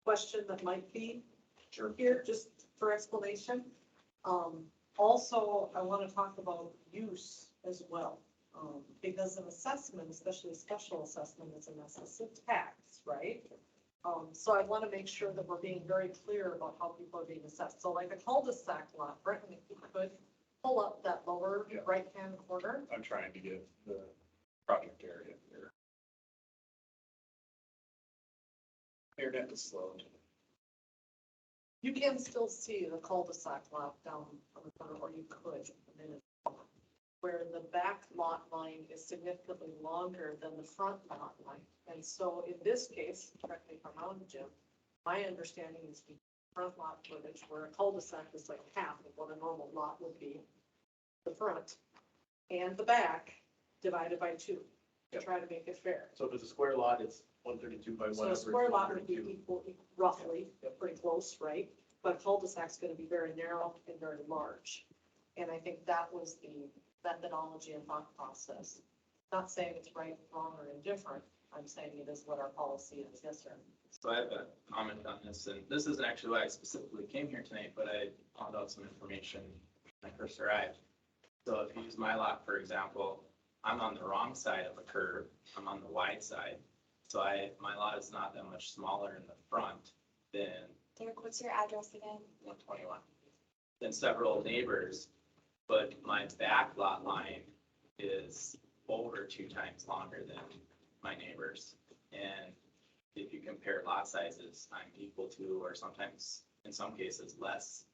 question that might be Sure. here, just for explanation. Also, I want to talk about use as well. Because an assessment, especially a special assessment, is an assessed tax, right? So I want to make sure that we're being very clear about how people are being assessed. So like a cul-de-sac lot, Brenton, if you could pull up that lower Yeah. right-hand corner. I'm trying to get the project area here. Internet is slow. You can still see the cul-de-sac lot down on the corner, or you could, a minute, where the back lot line is significantly longer than the front lot line. And so in this case, correct me if I'm wrong, Jim, my understanding is the front lot footage, where a cul-de-sac is like half of what a normal lot would be, the front and the back divided by two, to try to make it fair. So if it's a square lot, it's 132 by So whatever. a square it's lot would be 132. equal, roughly, pretty close, right? But cul-de-sac's gonna be very narrow and very large. And I think that was the methodology and thought process. Not saying it's right, wrong, or indifferent. I'm saying it is what our policy is. Yes, sir. So I have a comment on this, and this isn't actually why I specifically came here tonight, but I found out some information when I first arrived. So if you use my lot, for example, I'm on the wrong side of a curve, I'm on the wide side. So my lot is not that much smaller in the front than Derek, what's your address again? 121, than several neighbors, but my back lot line is over 2 times longer than my neighbors. And if you compare lot sizes, I'm equal to, or sometimes, in some cases, less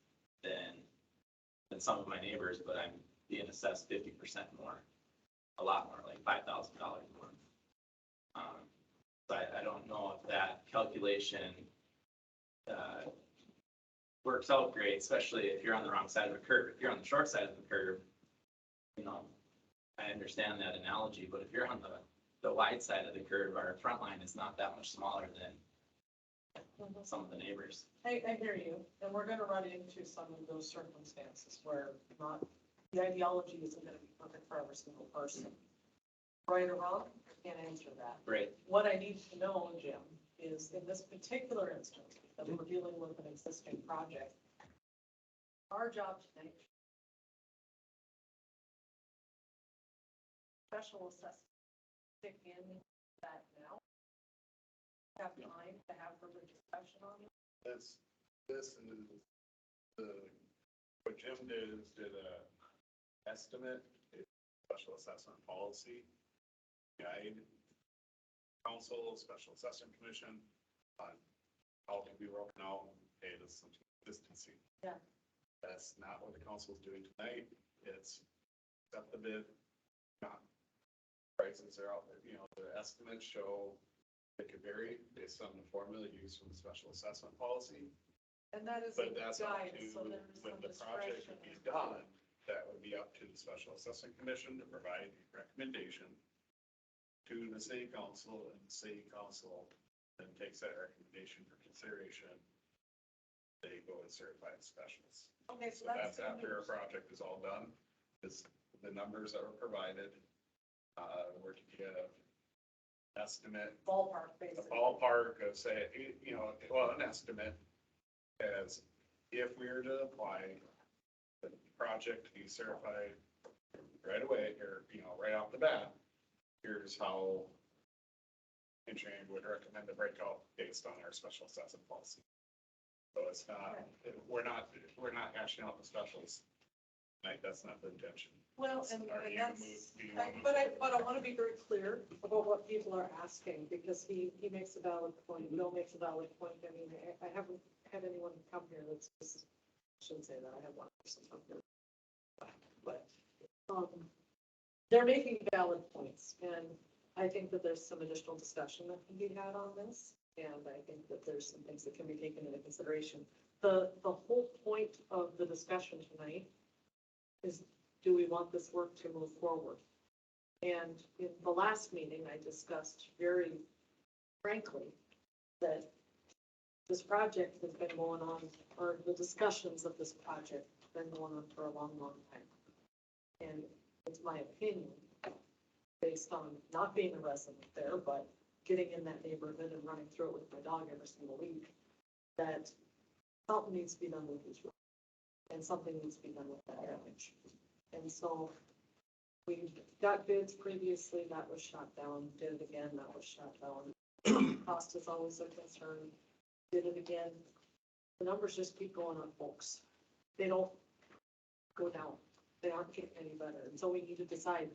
than some of my neighbors, but I'm being assessed 50% more, a lot more, like $5,000 more. So I don't know if that calculation works out great, especially if you're on the wrong side of the curve. If you're on the short side of the curve, I understand that analogy, but if you're on the wide side of the curve, our front line is not that much smaller than some of the neighbors. I hear you. And we're gonna run into some of those circumstances where the ideology isn't gonna be perfect for every single person. Right or wrong, I can't answer that. Right. What I need to know, Jim, is in this particular instance, that we're dealing with an existing project, our job tonight, special assessment, stick in that now, have time to have further discussion on it. This is what Jim did a estimate, a special assessment policy, guide council, special assessment commission on how to be broken out, hey, this is some consistency. Yeah. That's not what the council is doing tonight. It's accept the bid, not prices are out there, the estimates show it could vary based on the formula used from the special assessment policy. And that is a But that's up guide, to, so there's when some the project discretion. would be done, that would be up to the special assessment commission to provide a recommendation to the city council, and the city council then takes that recommendation for consideration. They go and certify the specialists. Okay, So so that's that's after a good news. project is all done, is the numbers that were provided, were to give estimate, Ballpark, a basically. ballpark of say, an estimate as if we were to apply the project to be certified right away, or, right off the bat, here's how engineering would recommend the breakout based on our special assessment policy. So it's not, we're not hashing out the specials. Like, that's not the intention. Well, and Are you that's, do you want to but I want to be very clear about what people are asking, because he makes a valid point, Bill makes a valid point. I mean, I haven't had anyone come here that's, I shouldn't say that, I have one person come here. but, they're making valid points, and I think that there's some additional discussion that can be had on this, and I think that there's some things that can be taken into consideration. The whole point of the discussion tonight is, do we want this work to move forward? And in the last meeting, I discussed very frankly that this project has been going on, or the discussions of this project have been going on for a long, long time. And it's my opinion, based on not being a resident there, but getting in that neighborhood and running through it with my dog every single week, that something needs to be done with these roads, and something needs to be done with that damage. And so we got bids previously, that was shot down, did it again, that was shot down. Cost is always a concern, did it again. The numbers just keep going up, folks. They don't go down. They aren't getting any better. And so we need to decide,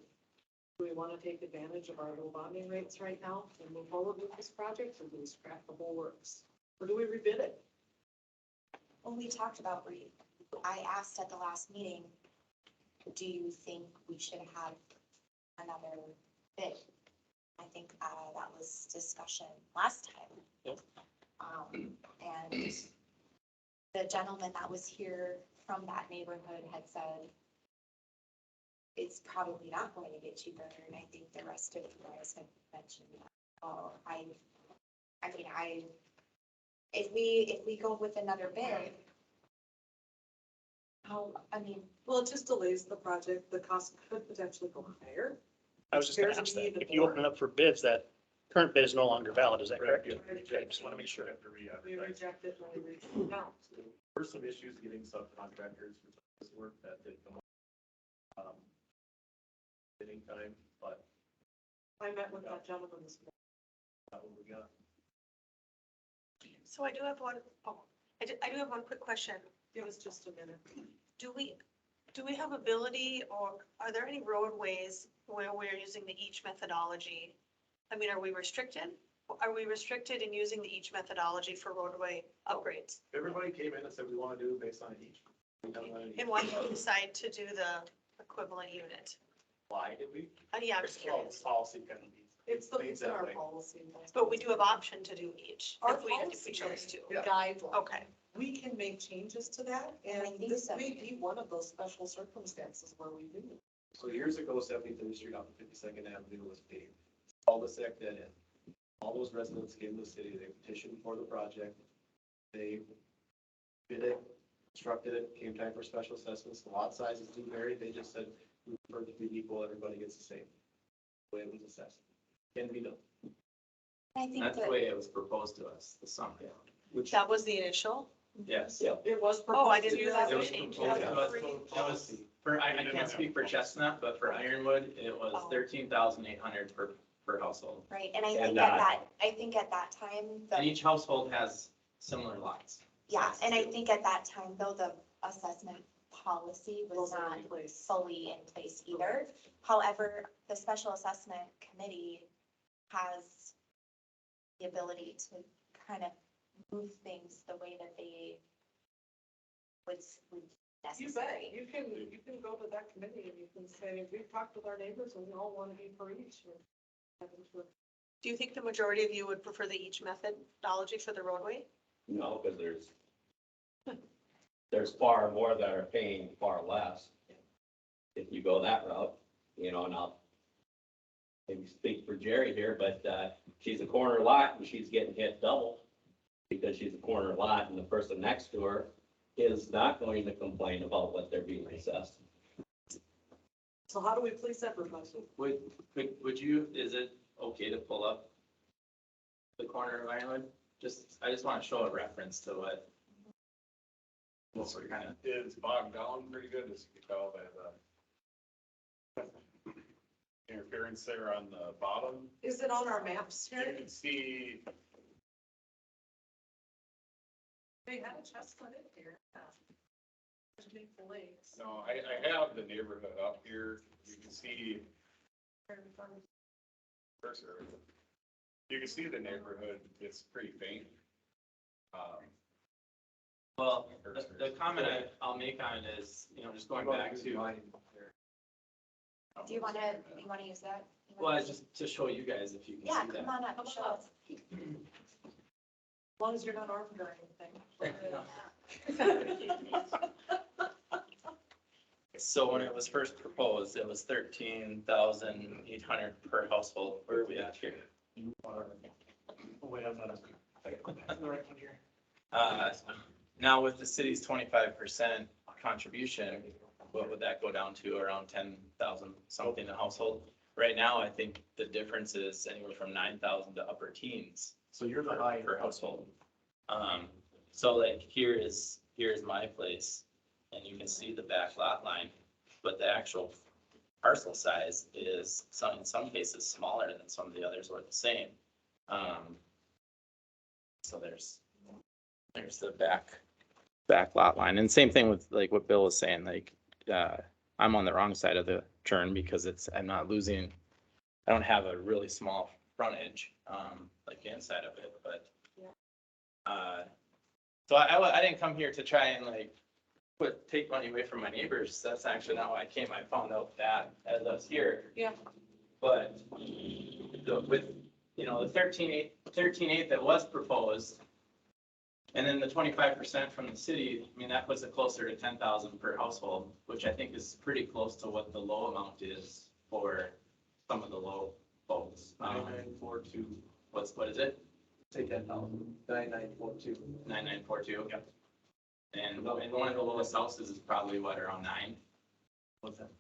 do we want to take advantage of our low bonding rates right now and move forward with this project, or do we scrap the whole works? Or do we rebid it? When we talked about I asked at the last meeting, do you think we should have another bid? I think that was discussion last time. Yep. And the gentleman that was here from that neighborhood had said, it's probably not going to get cheaper, and I think the rest of you guys have mentioned that. Oh, if we go with another bid, Well, it just delays the project. The cost could potentially go higher. I was just gonna ask that, if you open it up for bids, that current bid is no longer valid, is that correct? I just wanna make sure. We reject it when we reach the count. There were some issues getting subcontractors for this work that did come up. Bidding time, but I met with that gentleman this morning. not what we got. So I do have one quick question. Give us just a minute. Do we have ability, or are there any roadways where we're using the each methodology? I mean, are we restricted? Are we restricted in using the each methodology for roadway upgrades? Everybody came in and said we want to do it based on each. We haven't done any- And why did we decide to do the equivalent unit? Why did we? Yeah, I'm just Well, curious. the policy kind of needs. It's the, made it's in that our way. policy. But we do have option to do each Our if we policy chose to. Yeah. guideline. Okay. We can make changes to that, I and think this so. may be one of those special circumstances where we do. So years ago, 73rd Street off of 52nd Avenue was paved. All the sec dead end. All those residents came to the city, they petitioned for the project. They bid it, constructed it, came time for special assessments. The lot sizes do vary. They just said, we prefer to be equal, everybody gets the same. The way it was assessed. Can be done. I think That's the that, way it was proposed to us this summer. Which, That was the initial? Yes. It was. Oh, I proposed didn't to know that It was was changed. proposed Yeah. to us. It was, I can't speak for Chestnut, but for Ironwood, it was Oh. 13,800 per household. right, and I And, think at that time, And each household has similar lots. yeah, and I think at that time, though, the assessment policy was Wasn't not in place. fully in place either. However, the special assessment committee has the ability to kind of move things the way that they would You bet. necessary. You can go to that committee and you can say, we've talked with our neighbors and we all want to be for each. Do you think the majority of you would prefer the each methodology for the roadway? No, because there's far more that are paying far less. If you go that route, and I'll maybe speak for Jerry here, but, she's a corner lot and she's getting hit double because she's a corner lot and the person next to her is not going to complain about what they're being assessed. So how do we please everybody? Would you, is it okay to pull up the corner of Ironwood? I just want to show a reference to what we're kind of. It's bogged down pretty good, as you can tell by the interference there on the bottom. Is it on our maps You here? can see, They had a chestnut in here. Maple Lakes. no, I have the neighborhood up here. You can see, cursor. You can see the neighborhood, it's pretty faint. Well, the comment I'll make on it is, just going back to, Do you wanna use that? You well, wanna- it's just to show you guys if you can Yeah, see that. come on up, show us. As long as you're not armed or anything. So when it was first proposed, it was 13,800 per household. Where are we at here? Wait, I'm not. The right one here. Now with the city's 25% contribution, what would that go down to? Around 10,000 something a household? Right now, I think the difference is anywhere from 9,000 to upper teens So you're the high. per household. So like here's my place, and you can see the back lot line, but the actual parcel size is in some cases smaller than some of the others, or the same. So there's the back lot line, and same thing with like what Bill was saying, like, I'm on the wrong side of the turn because I'm not losing, I don't have a really small frontage, like the inside of it, but. So I didn't come here to try and like take money away from my neighbors. That's actually not why I came. I found out that as I was here. Yeah. But with, the 13.8 that was proposed, and then the 25% from the city, I mean, that puts it closer to 10,000 per household, which I think is pretty close to what the low amount is for some of the low folks. 9942. What is it? Say 10,000. 9942. 9942. Yep. And one of the lowest houses is probably what, around 9? What's that?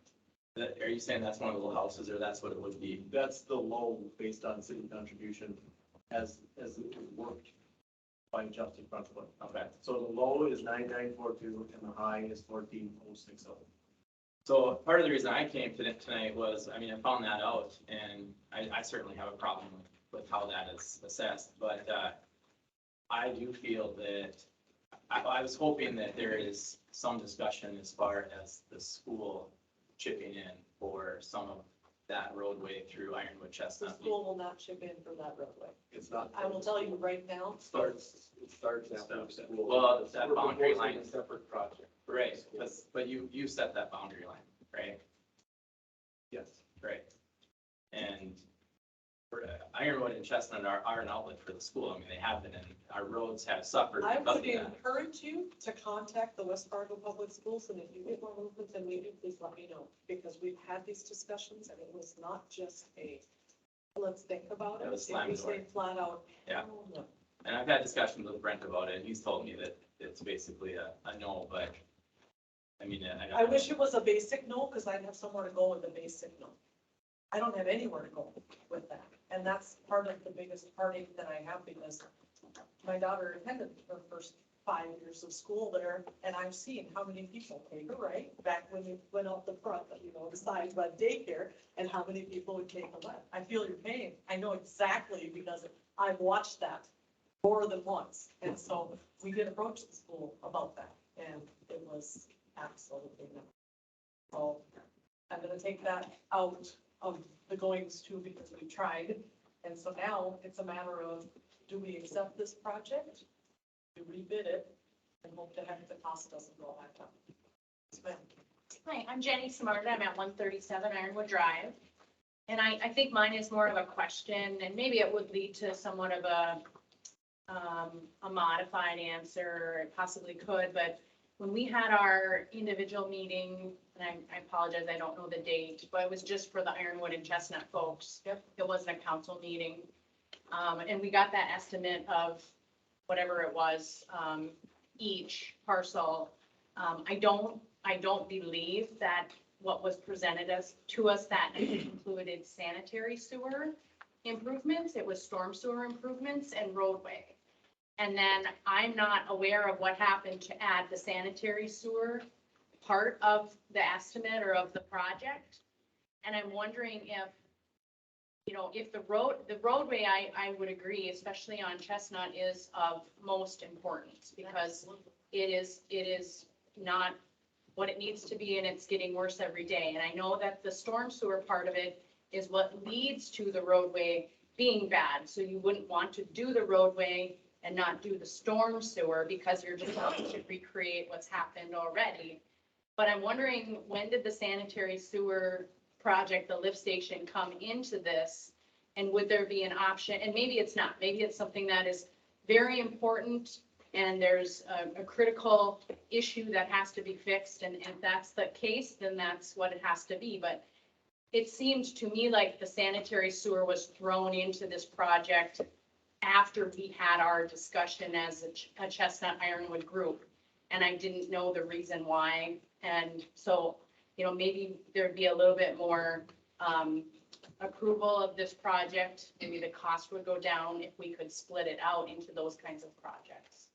Are you saying that's one of the low houses, or that's what it would be? That's the low based on city contribution as it worked by Justin Fruntswood. Okay. So the low is 9942 and the high is 14060. So part of the reason I came tonight was, I found that out, and I certainly have a problem with how that is assessed, but I do feel that, I was hoping that there is some discussion as far as the school chipping in for some of that roadway through Ironwood The Chestnut. school will not chip in for that roadway. It's not. I will tell you right now. It starts after the school. Well, that We're boundary proposing line, a separate project. right, but you set that boundary line, right? Yes. Right. And Ironwood and Chestnut are an outlet for the school. I mean, they have been, and our roads have suffered I because of would that. encourage you to contact the West Fargo Public Schools, and if you get more movement than we do, please let me know, because we've had these discussions, and it was not just let's think about it. It was slam was door. a flat out. Yeah. "Oh, no." And I've had discussions with Brent about it, and he's told me that it's basically a no, but, I wish it was a basic no, because I'd have somewhere to go with a basic no. I don't have anywhere to go with that, and that's part of the biggest heartache that I have, because my daughter attended her first 5 years of school there, and I've seen how many people take a right, back when you went out the front, the side by daycare, and how many people would take a left. I feel your pain, I know exactly, because I've watched that more than once, and so we did approach the school about that, and it was absolutely no. So I'm gonna take that out of the goings too, because we tried, and so now it's a matter of, do we accept this project? Do we rebid it, and hope to heck the cost doesn't go back up? Yes, ma'am. Hi, I'm Jenny Smarta. I'm at 137 Ironwood Drive. And I think mine is more of a question, and maybe it would lead to somewhat of a modified answer. It possibly could, but when we had our individual meeting, and I apologize, I don't know the date, but it was just for the Ironwood and Chestnut folks. Yep. It wasn't a council meeting. And we got that estimate of whatever it was, each parcel. I don't believe that what was presented to us that included sanitary sewer improvements. It was storm sewer improvements and roadway. And then I'm not aware of what happened to add the sanitary sewer part of the estimate or of the project. And I'm wondering if, if the roadway, I would agree, especially on Chestnut, is of most importance, because it is not what it needs to be, and it's getting worse every day. And I know that the storm sewer part of it is what leads to the roadway being bad. So you wouldn't want to do the roadway and not do the storm sewer because you're just going to recreate what's happened already. But I'm wondering, when did the sanitary sewer project, the lift station, come into this? And would there be an option, and maybe it's not, maybe it's something that is very important and there's a critical issue that has to be fixed, and if that's the case, then that's what it has to be. But it seemed to me like the sanitary sewer was thrown into this project after we had our discussion as a Chestnut Ironwood group, and I didn't know the reason why. And so, maybe there'd be a little bit more approval of this project. Maybe the cost would go down if we could split it out into those kinds of projects.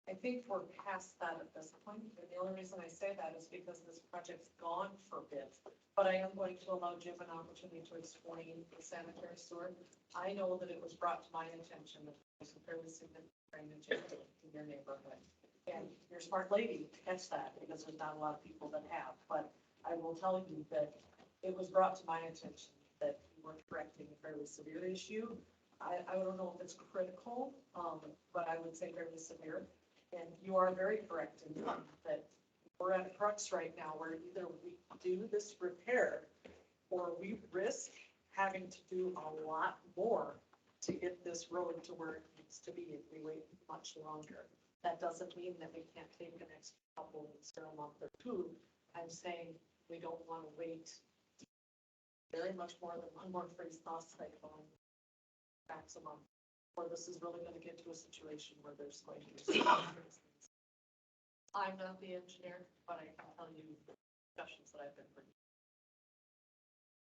I think we're past that at this point, and the only reason I say that is because this project's gone for bid. But I am going to allow Jim an opportunity to explain the sanitary sewer. I know that it was brought to my attention that there's a fairly significant drainage in your neighborhood. And you're a smart lady to catch that, because there's not a lot of people that have. But I will tell you that it was brought to my attention that you were correcting a fairly severe issue. I don't know if it's critical, but I would say fairly severe. And you are very correct in that we're at a crux right now where either we do this repair or we risk having to do a lot more to get this road to where it needs to be if we wait much longer. That doesn't mean that we can't take an extra couple weeks or a month or two. I'm saying we don't want to wait very much more than one more freeze thaw cycle maximum, or this is really going to get to a situation where there's going to be some things. I'm not the engineer, but I can tell you the discussions that I've been bringing.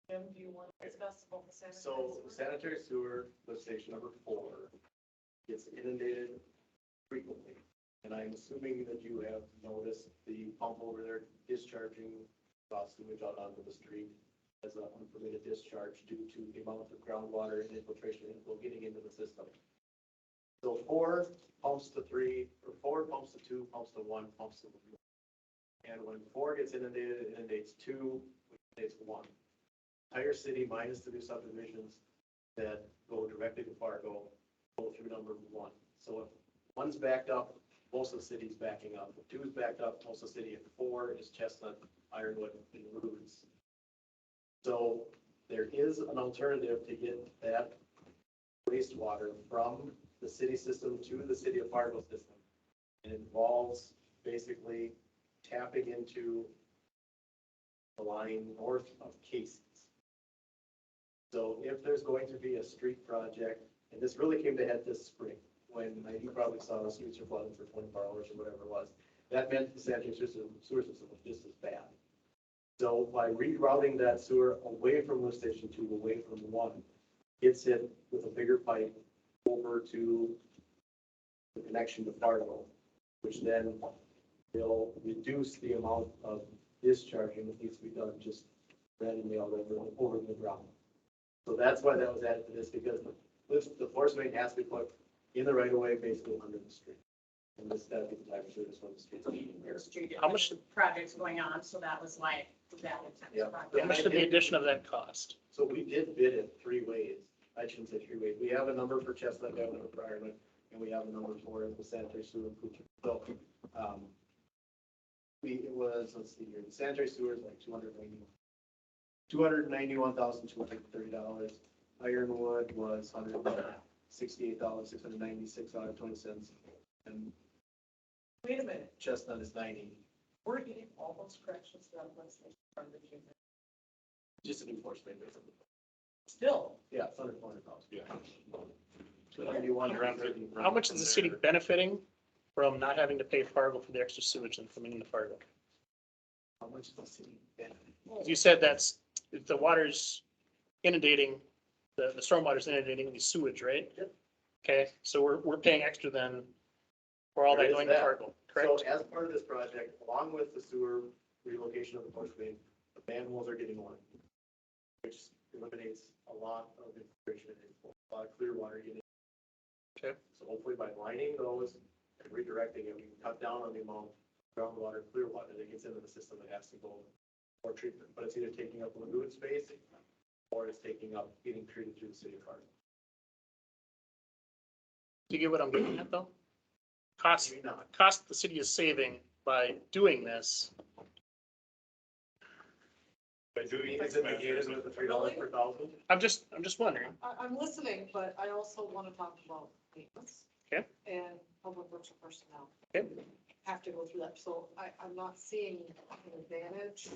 Jim, do you want to discuss about the sanitary So sewer? sanitary sewer, lift station number 4, gets inundated frequently. And I'm assuming that you have noticed the pump over there discharging sewage out onto the street as an unpermitted discharge due to the amount of groundwater and infiltration inflow getting into the system. So 4 pumps to 3, or 4 pumps to 2, pumps to 1, pumps to 3. And when 4 gets inundated, it inundates 2, which inundates 1. Entire city minus the new subdivisions that go directly to Fargo go through number 1. So if 1's backed up, most of the city's backing up. If 2 is backed up, most of the city. If 4 is Chestnut, Ironwood, and Rudes. So there is an alternative to get that wastewater from the city system to the city of Fargo system. It involves basically tapping into the line north of Casey's. So if there's going to be a street project, and this really came to head this spring, when you probably saw the streets are flooded for 24 hours or whatever it was, that meant the sanitary sewer system was just as bad. So by rerouting that sewer away from lift station 2, away from 1, gets it with a bigger pipe over to the connection to Fargo, which then will reduce the amount of discharging that needs to be done just randomly out over the ground. So that's why that was added to this, because the force main has to be put in the right of way, basically under the street. And this, that'd be the type of service when the streets. How much projects going on, so that was why that was. Yeah. How much did the addition of that cost? So we did bid it 3 ways. I shouldn't say 3 ways. We have a number for Chestnut, we have a number for Ironwood, and we have a number for the sanitary sewer improvement. So, it was, let's see here, the sanitary sewer is like $291,230. Ironwood was $168,696.20. And Wait a minute, Chestnut is 90. we're getting all those corrections that let's say from the human. Just an enforcement basically. Still, Yeah, it's under 400,000. Yeah. 291. How much is the city benefiting from not having to pay Fargo for the extra sewage and coming into Fargo? How much is the city benefit? You said that's, if the water's inundating, the stormwater's inundating the sewage, right? Yep. Okay, so we're paying extra then for all that There is going to that. Fargo, So correct? as part of this project, along with the sewer relocation of the force main, the manholes are getting lined, which eliminates a lot of infiltration and a lot of clear water getting. Okay. So hopefully by lining those and redirecting it, we can cut down on the amount of groundwater, clear water that gets into the system that has to go for treatment. But it's either taking up lagoon space or it's taking up getting treated through the city of Fargo. Do you get what I'm getting at though? Cost the city is saving by doing this. By doing, is it negated with the $3 per thousand? I'm just wondering. I'm listening, but I also want to talk about maintenance. Okay. And public works personnel. Okay. Have to go through that, so I'm not seeing an advantage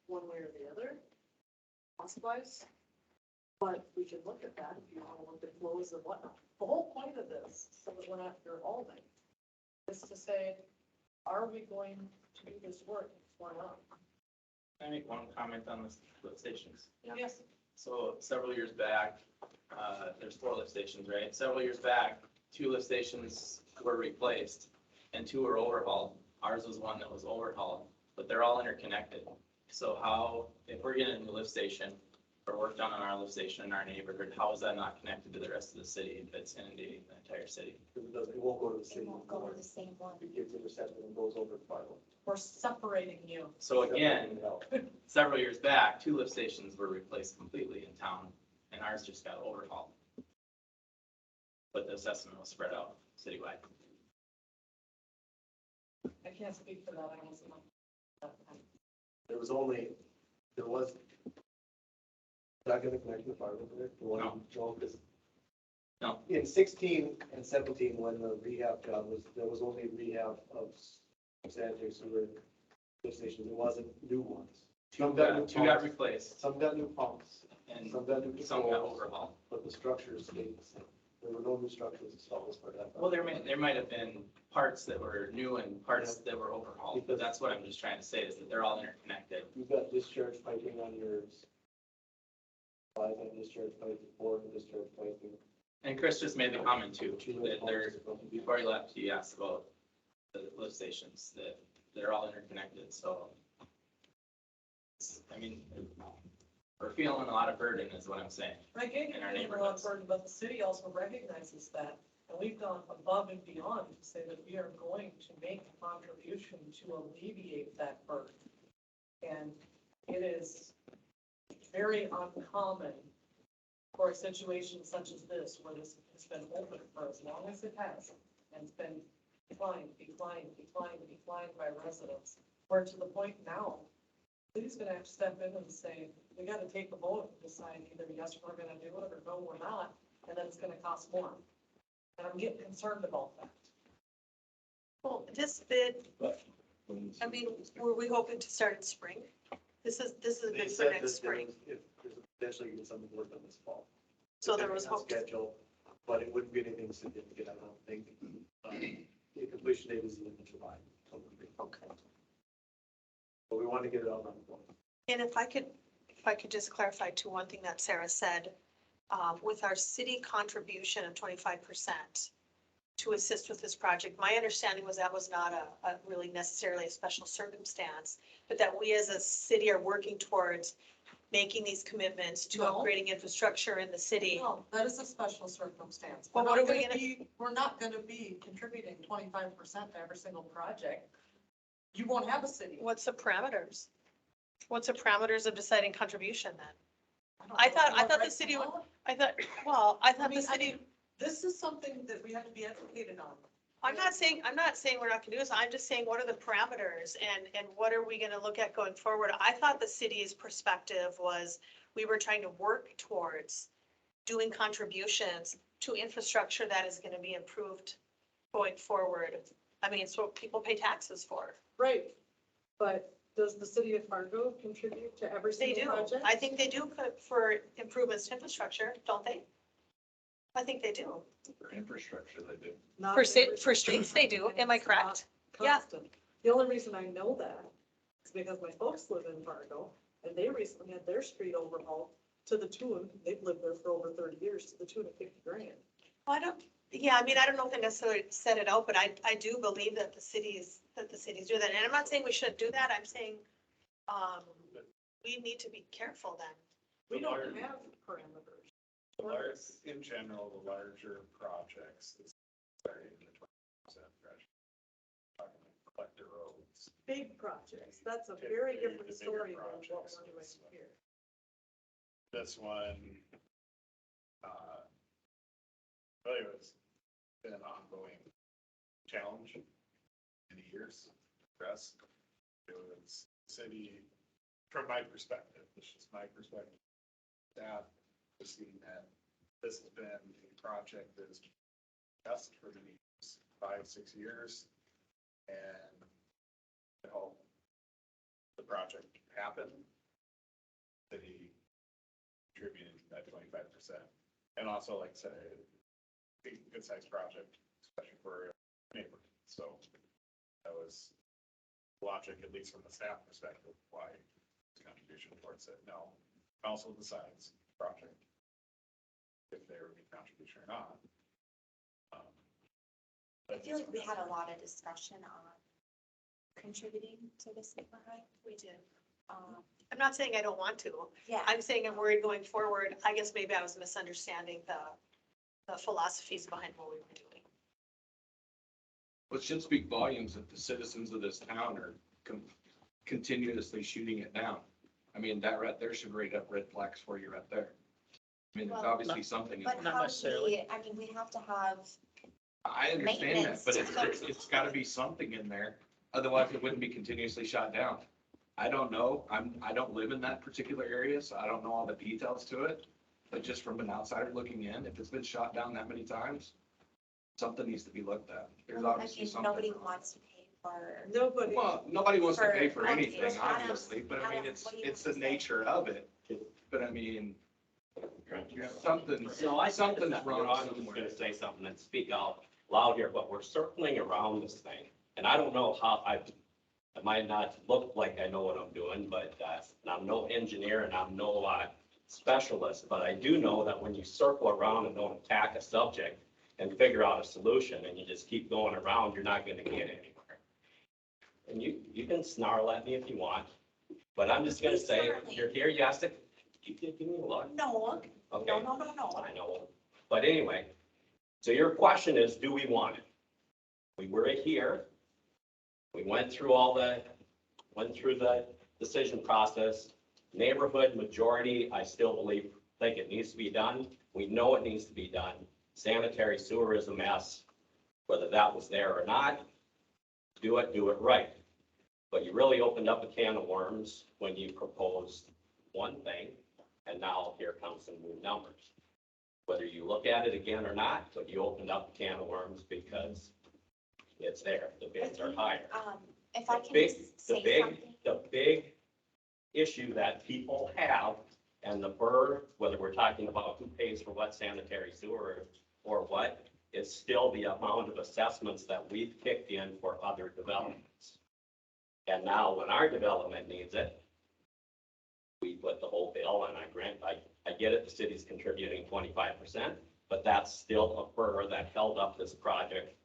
one way or the other, cost-wise. But we can look at that, if you want to look at flows and whatnot. The whole point of this, so that we're not here all night, is to say, are we going to do this work or not? Can I make one comment on the lift stations? Yes. So several years back, there's 4 lift stations, right? Several years back, 2 lift stations were replaced and 2 were overhauled. Ours was one that was overhauled, but they're all interconnected. So how, if we're getting a new lift station or work done on our lift station in our neighborhood, how is that not connected to the rest of the city if it's inundating the entire city? Because it won't go to the It city. won't go to the same one. It gets intercepted and goes over to Fargo. We're separating you. So again, several years back, 2 lift stations were replaced completely in town and ours just got overhauled. But the assessment was spread out citywide. I can't speak for that, I wasn't. There was, not gonna connect to Fargo there? The one- No. No, 'cause No. in 16 and 17, when the rehab job was, there was only rehab of sanitary sewer lift stations. It wasn't new ones. Some got new 2 got pumps, replaced some got new pumps, and some got new some got controls, overhauled. but the structures stayed the same. There were no new structures installed as part of that. Well, there might have been parts that were new and parts that were overhauled, but that's what I'm just trying to say is that they're all interconnected. You've got discharge piping on yours. 5 and discharge piping, 4 and discharge piping. And Chris just made the comment too, 2 that they're, pumps. before he left, he asked about the lift stations, that they're all interconnected, so. I mean, we're feeling a lot of burden is what I'm saying. Right, In our neighborhoods. but the city also recognizes that, and we've gone above and beyond to say that we are going to make a contribution to alleviate that burden. And it is very uncommon for a situation such as this, where this has been open for as long as it has, and it's been declined by residents. We're to the point now, the city's gonna have to step in and say, we gotta take a vote and decide either yes, we're gonna do it, or no, we're not, and then it's gonna cost more. And I'm getting concerned about that. Well, this bid, I mean, were we hoping to start in spring? This is a They bid for said next that spring, if there's potentially get something worked on this fall. so there was Depending on hope. Schedule, but it wouldn't be anything significant, I don't think. The completion date is in July. Okay. But we want to get it out on the board. And if I could just clarify to one thing that Sarah said, with our city contribution of 25% to assist with this project, my understanding was that was not a really necessarily a special circumstance, but that we as a city are working towards making these commitments to No. upgrading infrastructure in the city. No, that is a special circumstance. Well, what are we We're not gonna be contributing 25% to every single project. You won't have a city. What's the parameters? What's the parameters of deciding contribution then? don't I know. thought the Right city now, would- I thought the city, This is something that we have to be educated on. I'm not saying we're not gonna do this. I'm just saying, what are the parameters and what are we gonna look at going forward? I thought the city's perspective was we were trying to work towards doing contributions to infrastructure that is gonna be improved going forward. I mean, it's what people pay taxes for. Right, but does the city of Fargo contribute to every They single do. project? I think they do for improvements to infrastructure, don't they? I think they do. For infrastructure, they do. Not For every for streets, they do. Am I It's not correct? Yeah. constant. The only reason I know that is because my folks live in Fargo, and they recently had their street overhauled to the tune, they've lived there for over 30 years, to the tune of $50,000. I don't know if they necessarily set it out, but I do believe that the cities do that. And I'm not saying we shouldn't do that. I'm saying, we need to be careful then. We don't have parameters. In general, the larger projects, it's starting in the 20% threshold. Talking like collector roads. Big projects, that's a very Typically, different the bigger story than what projects we're doing is- here. This one, anyways, been an ongoing challenge many years. Press, it was city, from my perspective, this is my perspective. Staff has seen that this has been a project that is just for the 5-6 years. And to help the project happen, city contributed that 25%. And also, like I said, a good sized project, especially for a neighbor. So that was logic, at least from the staff perspective, why the contribution towards it. Now, council decides project if there would be contribution or not. I feel like we had a lot of discussion on contributing to this neighborhood. We did. Um, I'm not saying I don't want to. yeah, I'm saying I'm worried going forward. I guess maybe I was misunderstanding the philosophies behind what we were doing. Well, it should speak volumes that the citizens of this town are continuously shooting it down. I mean, that right there should rate up red flags for you right there. I mean, there's Well, obviously something. in but there. Not how do necessarily. we, I mean, we have to have, I understand that, maintenance. but it's gotta be something in there. Otherwise, it wouldn't be continuously shot down. I don't know. I don't live in that particular area, so I don't know all the details to it. But just from an outsider looking in, if it's been shot down that many times, something needs to be looked at. There's I obviously mean, something. nobody wants to pay for. Nobody. Well, nobody wants to pay for For- anything, Adam, obviously, but I mean, Adam, it's, what do you it's have the to say? nature of it. But I mean, something's, No, I something's I'm wrong just somewhere. gonna say something and speak out loud here, but we're circling around this thing. And I don't know how I might not look like I know what I'm doing, but, and I'm no engineer and I'm no, specialist, but I do know that when you circle around and don't attack a subject and figure out a solution and you just keep going around, you're not gonna get anywhere. And you can snarl at me if you want, but I'm just gonna say, Snarling. you're here, you have to, give me a look. No, Okay. no. I know, but anyway, so your question is, do we want it? We were here. We went through the decision process. Neighborhood majority, I still think it needs to be done. We know it needs to be done. Sanitary sewer is a mess, whether that was there or not. Do it right. But you really opened up a can of worms when you proposed one thing, and now here comes some new numbers. Whether you look at it again or not, but you opened up a can of worms because it's there, the bids are higher. If I The can big- say something. The big issue that people have, and the burr, whether we're talking about who pays for what sanitary sewer or what, is still the amount of assessments that we've kicked in for other developments. And now when our development needs it, we put the whole bill, and I get it, the city's contributing 25%, but that's still a burr that held up this project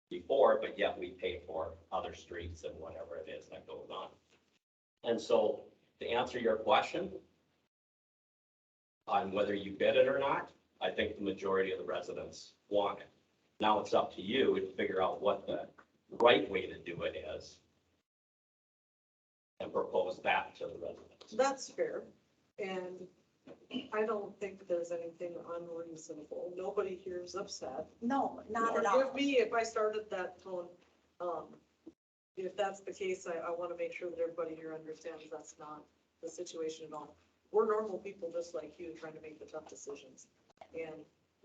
before, but yet we pay for other streets and whatever it is that goes on. And so to answer your question on whether you bid it or not, I think the majority of the residents want it. Now it's up to you to figure out what the right way to do it is and propose that to the residents. That's fair, and I don't think there's anything unreasonable. Nobody here is upset. No, not at all. Forgive me if I started that tone. If that's the case, I want to make sure that everybody here understands that's not the situation at all. We're normal people just like you, trying to make the tough decisions. And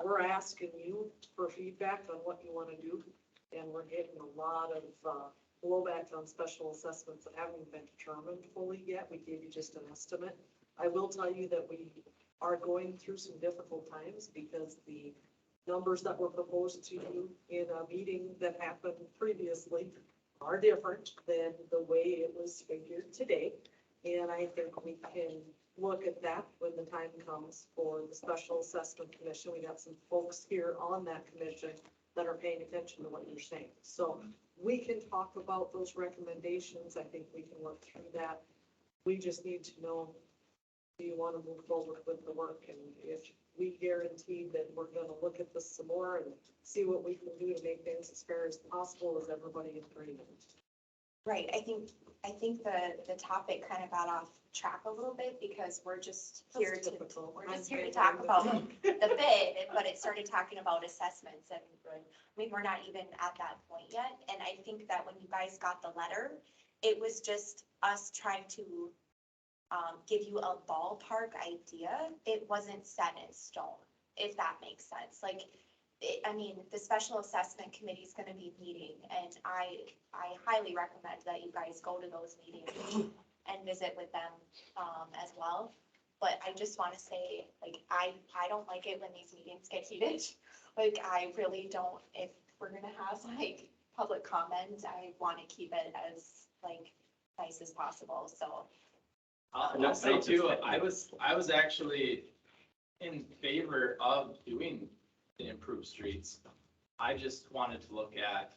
we're asking you for feedback on what you want to do. And we're getting a lot of blowback on special assessments that haven't been determined fully yet. We gave you just an estimate. I will tell you that we are going through some difficult times because the numbers that were proposed to you in a meeting that happened previously are different than the way it was figured today. And I think we can look at that when the time comes for the Special Assessment Commission. We got some folks here on that commission that are paying attention to what you're saying. So we can talk about those recommendations. I think we can work through that. We just need to know, do you want to move forward with the work? And if we guarantee that we're going to look at this some more and see what we can do to make things as fair as possible as everybody in agreement. Right, I think the topic kind of got off track a little bit because we're just here to talk about the bid, but it started talking about assessments and, I mean, we're not even at that point yet. And I think that when you guys got the letter, it was just us trying to give you a ballpark idea. It wasn't set in stone, if that makes sense. Like, I mean, the special assessment committee is gonna be meeting, and I highly recommend that you guys go to those meetings and visit with them, as well. But I just wanna say, like, I don't like it when these meetings get heated. Like, I really don't, if we're gonna have like public comment, I wanna keep it as like nice as possible, so. I'll say too, I was actually in favor of doing the improved streets. I just wanted to look at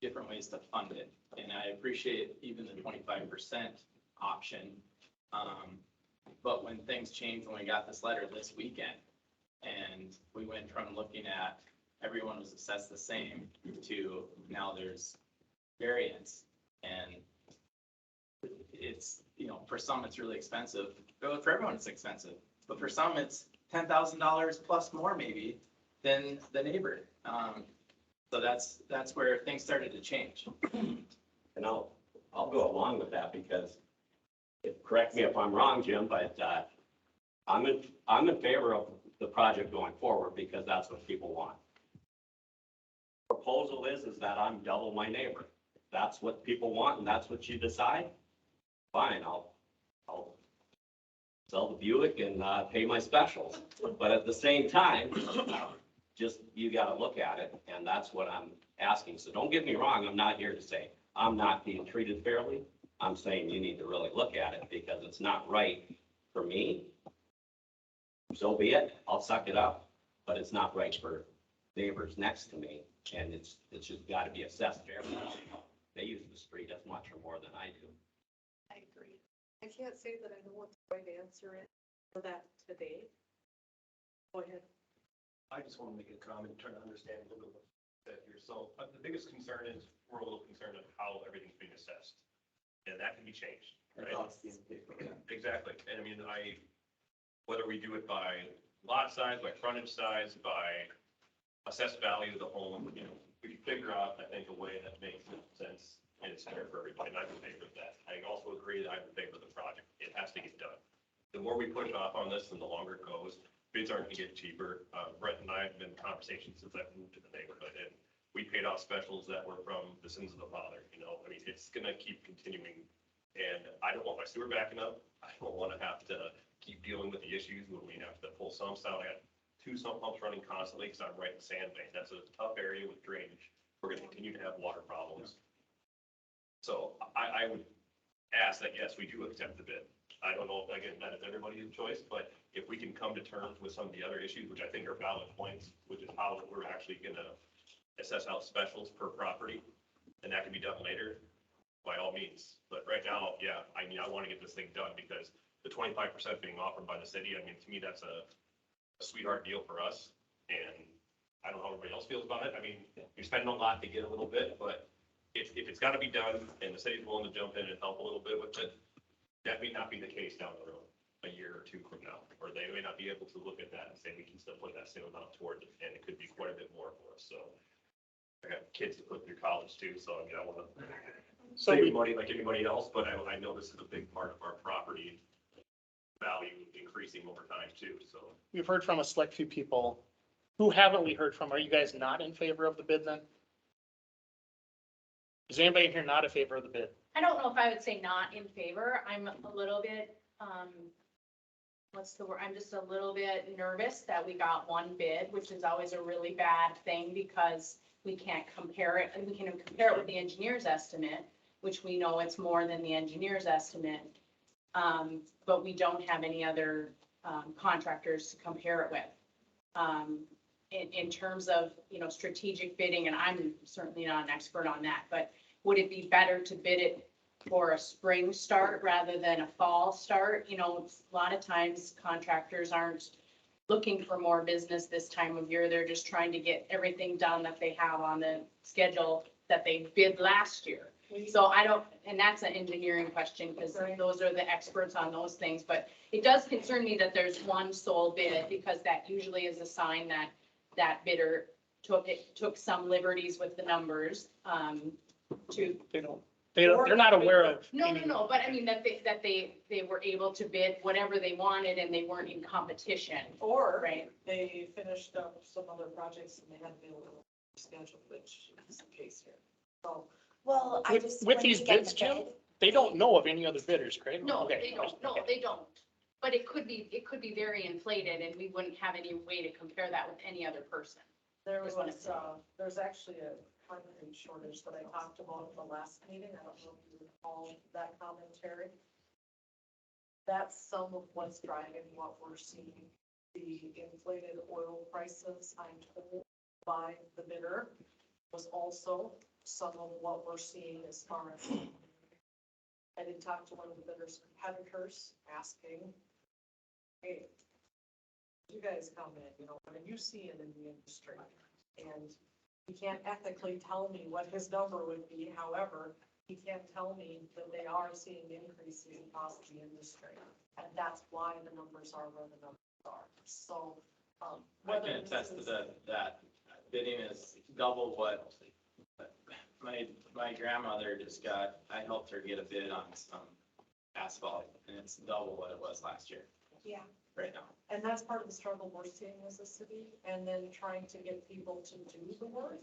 different ways to fund it, and I appreciate even the 25% option. But when things changed, when we got this letter this weekend, and we went from looking at everyone was assessed the same to now there's variance, and it's, you know, for some it's really expensive, but for everyone it's expensive, but for some it's $10,000 plus more maybe than the neighbor. So that's where things started to change. And I'll go along with that because, correct me if I'm wrong, Jim, but I'm in favor of the project going forward because that's what people want. Proposal is that I'm double my neighbor. That's what people want and that's what you decide. Fine, I'll sell the Buick and pay my specials. But at the same time, just, you gotta look at it, and that's what I'm asking. So don't get me wrong, I'm not here to say I'm not being treated fairly. I'm saying you need to really look at it because it's not right for me. So be it, I'll suck it up, but it's not right for neighbors next to me, and it's just gotta be assessed fairly. They use the street as much or more than I do. I agree. I can't say that I know what the right answer is for that today. Go ahead. I just want to make a comment, trying to understand a little bit what you said here. So the biggest concern is we're a little concerned of how everything's being assessed. And that can be changed, right? Exactly. And I mean, whether we do it by lot size, by frontage size, by assessed value of the home, you know, we can figure out, I think, a way that makes sense and it's fair for everybody. And I'm in favor of that. I also agree that I'm in favor of the project. It has to get done. The more we push off on this and the longer it goes, bids aren't gonna get cheaper. Brett and I have been in conversations since I've moved to the neighborhood, and we paid off specials that were from the sins of the father, you know, I mean, it's gonna keep continuing. And I don't want my sewer backing up. I don't wanna have to keep dealing with the issues when we have to pull sumps out. I got 2 sump pumps running constantly because I'm right in sand bank. That's a tough area with drainage. We're gonna continue to have water problems. So I would ask that, yes, we do accept the bid. I don't know if, again, that is everybody's choice, but if we can come to terms with some of the other issues, which I think are valid points, which is how we're actually gonna assess out specials per property, and that can be done later, by all means. But right now, yeah, I mean, I want to get this thing done because the 25% being offered by the city, I mean, to me, that's a sweetheart deal for us. And I don't know how everybody else feels about it. I mean, you're spending a lot to get a little bit, but if it's got to be done and the city's willing to jump in and help a little bit with it, that may not be the case down the road, a year or two from now, or they may not be able to look at that and say, we can still put that same amount toward it, and it could be quite a bit more for us, so. I got kids to put through college too, so I mean, I want to save money like anybody else, but I know this is a big part of our property value increasing over time too, so. We've heard from a select few people. Who haven't we heard from? Are you guys not in favor of the bid then? Is anybody in here not in favor of the bid? I don't know if I would say not in favor. I'm a little bit, what's the word? I'm just a little bit nervous that we got one bid, which is always a really bad thing because we can't compare it, and we can compare it with the engineer's estimate, which we know it's more than the engineer's estimate. But we don't have any other contractors to compare it with. In terms of, you know, strategic bidding, and I'm certainly not an expert on that, but would it be better to bid it for a spring start rather than a fall start? You know, a lot of times contractors aren't looking for more business this time of year. They're just trying to get everything done that they have on the schedule that they bid last year. So I don't, and that's an engineering question, because those are the experts on those things, but it does concern me that there's one sole bid, because that usually is a sign that that bidder took some liberties with the numbers, to. They're not aware of. No, but I mean, that they were able to bid whatever they wanted and they weren't in competition, Or right? they finished up some other projects and they had to be able to schedule, which is the case here. So, Well, I With- just. with when these we get bids, the Jim? bid, They don't know of any other bidders, correct? No, Okay. they don't, no, they don't. But it could be very inflated and we wouldn't have any way to compare that with any other person. there Is was, what I'm saying. there's actually a concrete shortage that I talked about at the last meeting. I don't know if you recall that commentary. That's some of what's driving what we're seeing. The inflated oil prices, I'm told by the bidder, was also some of what we're seeing as far as. I did talk to one of the bidder's competitors asking, hey, you guys comment, what are you seeing in the industry? And he can't ethically tell me what his number would be. However, he can tell me that they are seeing increases in cost of the industry. And that's why the numbers are where the numbers are. So, I whether can this attest to is- that bidding is double what my grandmother just got. I helped her get a bid on some asphalt, and it's double what it was last year, Yeah, right now. And that's part of the struggle we're seeing as a city, and then trying to get people to do the work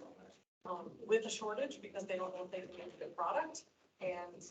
with a shortage because they don't know if they can get a good product. And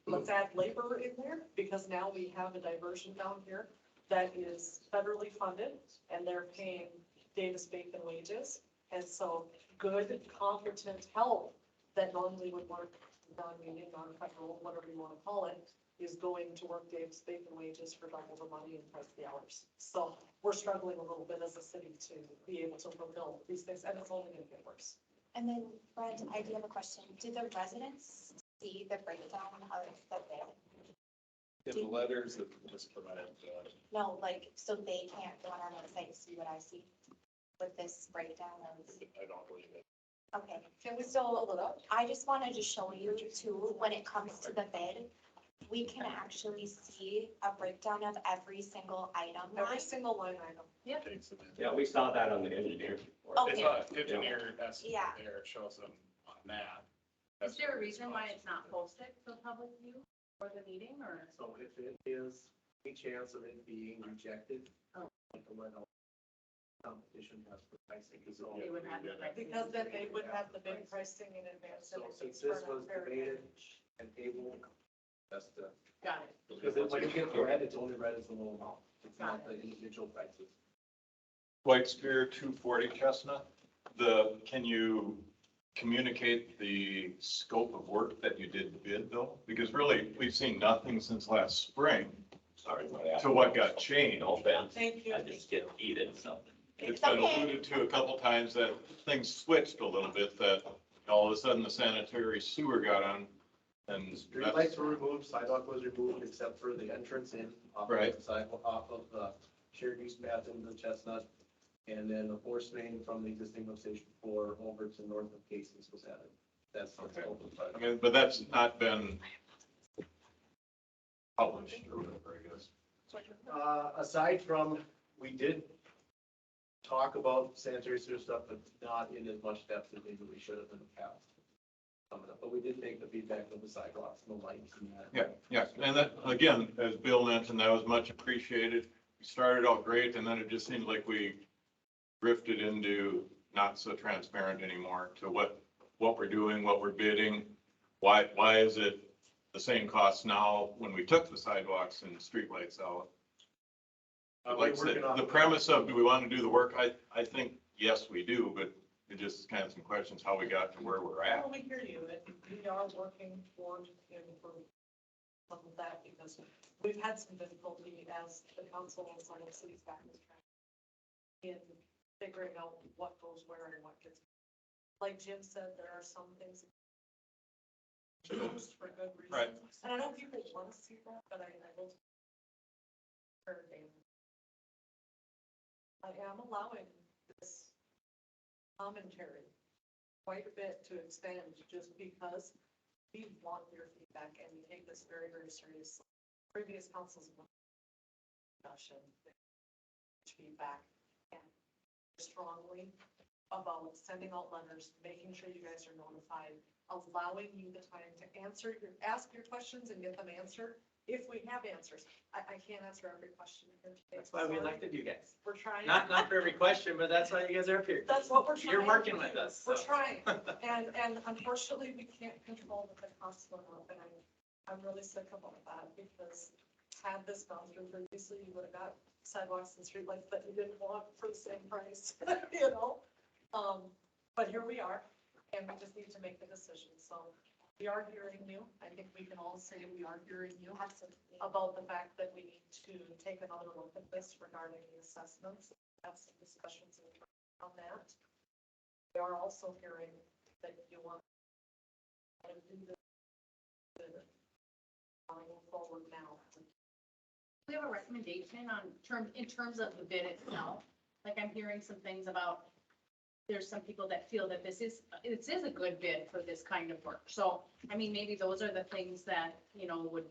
let's add labor in there because now we have a diversion down here that is federally funded and they're paying Davis-Bacon wages. And so good, competent help that normally would work non-union, non-federal, whatever you want to call it, is going to work Davis-Bacon wages for double the money and twice the hours. So we're struggling a little bit as a city to be able to fulfill these things, and it's only going to get worse. and then Brent, I do have a question. Did the residents see the breakdown of the bid? In the letters that were just provided, No, like, so they can't go on our website and see what I see with this breakdown of, I don't believe it. okay. Can we still hold it up? I just wanted to show you too, when it comes to the bid, we can actually see a breakdown of every single item. Every single line item. Takes a minute. Yeah, we saw that on the engineer report. Okay. It's not engineer estimate Yeah. there, it shows them on that. Is there a reason why it's not posted for public view for the meeting, or? So if it is a chance of it being rejected, Oh. like the one competition has for pricing. So They would have the pricing. Because then they would have the bid pricing in advance. and So it since makes this for an was unfair debated advantage. and tabled, that's the, Got it. because when you get the red, it's only red as the low amount. It's not the individual prices. White Spear 240 Chestnut, can you communicate the scope of work that you did bid though? Because really, we've seen nothing since last spring Sorry. to what got changed. No offense, Thank you. I just get heated, so. It's been alluded to a couple times that things switched a little bit, that all of a sudden the sanitary sewer got on and Street that's, lights were removed, sidewalk was removed except for the entrance in off of Right. the sidewalk, off of the shared use path into Chestnut. And then the force main from the existing lift station 4 over to north of Casey's was added. That's the Okay. scope of the project. I mean, but that's not been published or whatever, I guess. Aside from, we did talk about sanitary sewer stuff, but not in as much depth as maybe we should have in the past. But we did take the feedback of the sidewalks and the lights and that. Yeah, and that, again, as Bill mentioned, that was much appreciated. We started out great and then it just seemed like we drifted into not so transparent anymore to what we're doing, what we're bidding. Why is it the same cost now when we took the sidewalks and streetlights out? Like I said, the premise of, do we want to do the work? I think, yes, we do, but it just kind of some questions how we got to where we're at. Well, we hear you, and we are working toward improving some of that because we've had some difficulty as the council and some of the cities back in figuring out what goes where and what gets. Like Jim said, there are some things changed for good reasons. Right. And I know people want to see that, but I will. I am allowing this commentary quite a bit to expand just because we want your feedback and we take this very, very seriously. Previous councils discussion, feedback, and strongly about sending out letters, making sure you guys are notified, allowing you the time to ask your questions and get them answered. If we have answers, I can't answer every question here today. That's why we Sorry. elected you guys. We're trying. Not for every question, but that's why you guys are up here. That's what we're trying. You're working to with do. us. We're so. trying, and unfortunately, we can't control what the costs went up, and I'm really sick about that, because had this gone through previously, you would have got sidewalks and streetlights that you didn't want for the same price, you know? But here we are, and we just need to make the decision, so we are hearing you. I think we can all say we are hearing you. Absolutely. About the fact that we need to take another look at this regarding the assessments, have some discussions on that. We are also hearing that you want to do the going forward now. We have a recommendation in terms of the bid itself. Like I'm hearing some things about, there's some people that feel that this is a good bid for this kind of work. So, I mean, maybe those are the things that, would.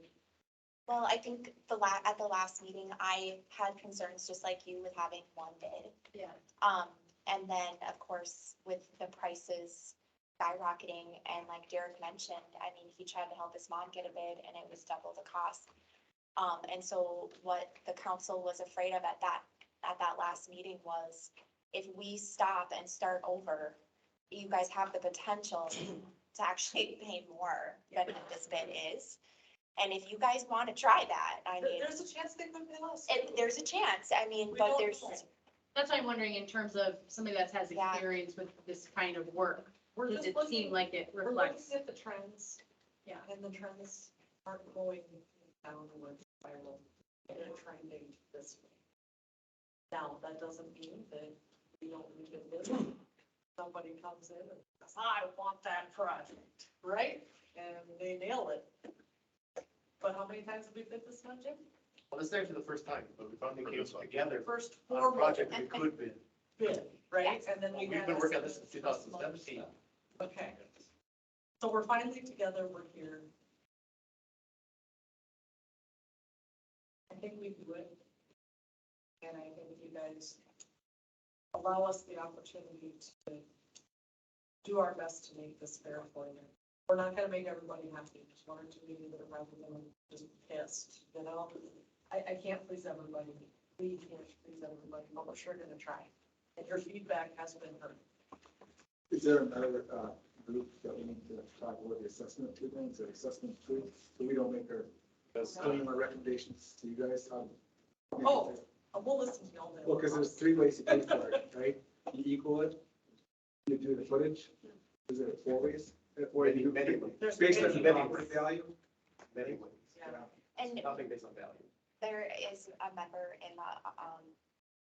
Well, I think at the last meeting, I had concerns just like you with having one bid. Yeah. And then, of course, with the prices skyrocketing, and like Derek mentioned, I mean, he tried to help his mom get a bid and it was double the cost. And so what the council was afraid of at that last meeting was, if we stop and start over, you guys have the potential to actually pay more than what this bid is. And if you guys want to try that, I mean, There's a chance they could pay less. there's a chance, I mean, We but don't there's, know. That's why I'm wondering in terms of somebody that has Yeah. experience with this kind of work. We're Does just it looking, seem like it we're reflects? looking at the trends. Yeah. And the trends aren't going downward spiral. They're trending this way. Now, that doesn't mean that we don't revisit it. Somebody comes in and says, I want that project, right? And they nail it. But how many times have we bid this one, Jim? Well, this is actually the first time, but we finally came together First on a four project we could bid. bid, right? And then we We've had been working on this estimates since for some 2017. stuff. Okay, so we're finally together, we're here. I think we do it. And I think you guys allow us the opportunity to do our best to make this fair for you. We're not gonna make everybody happy, just one or two people that are rather than just pissed, you know? I can't please everybody, we can't please everybody, but we're sure gonna try. And your feedback has been heard. Is there another group that we need to talk about the assessment to then, the assessment too? So we don't make our, our recommendations to you guys? Oh, we'll listen to y'all. Well, because there's three ways to pay for it, right? You equal it, you do the footage, is it four ways? Or you do Many ways. There's based on the many property value? Many ways. Yeah. and Nothing based on value. there is a member in the,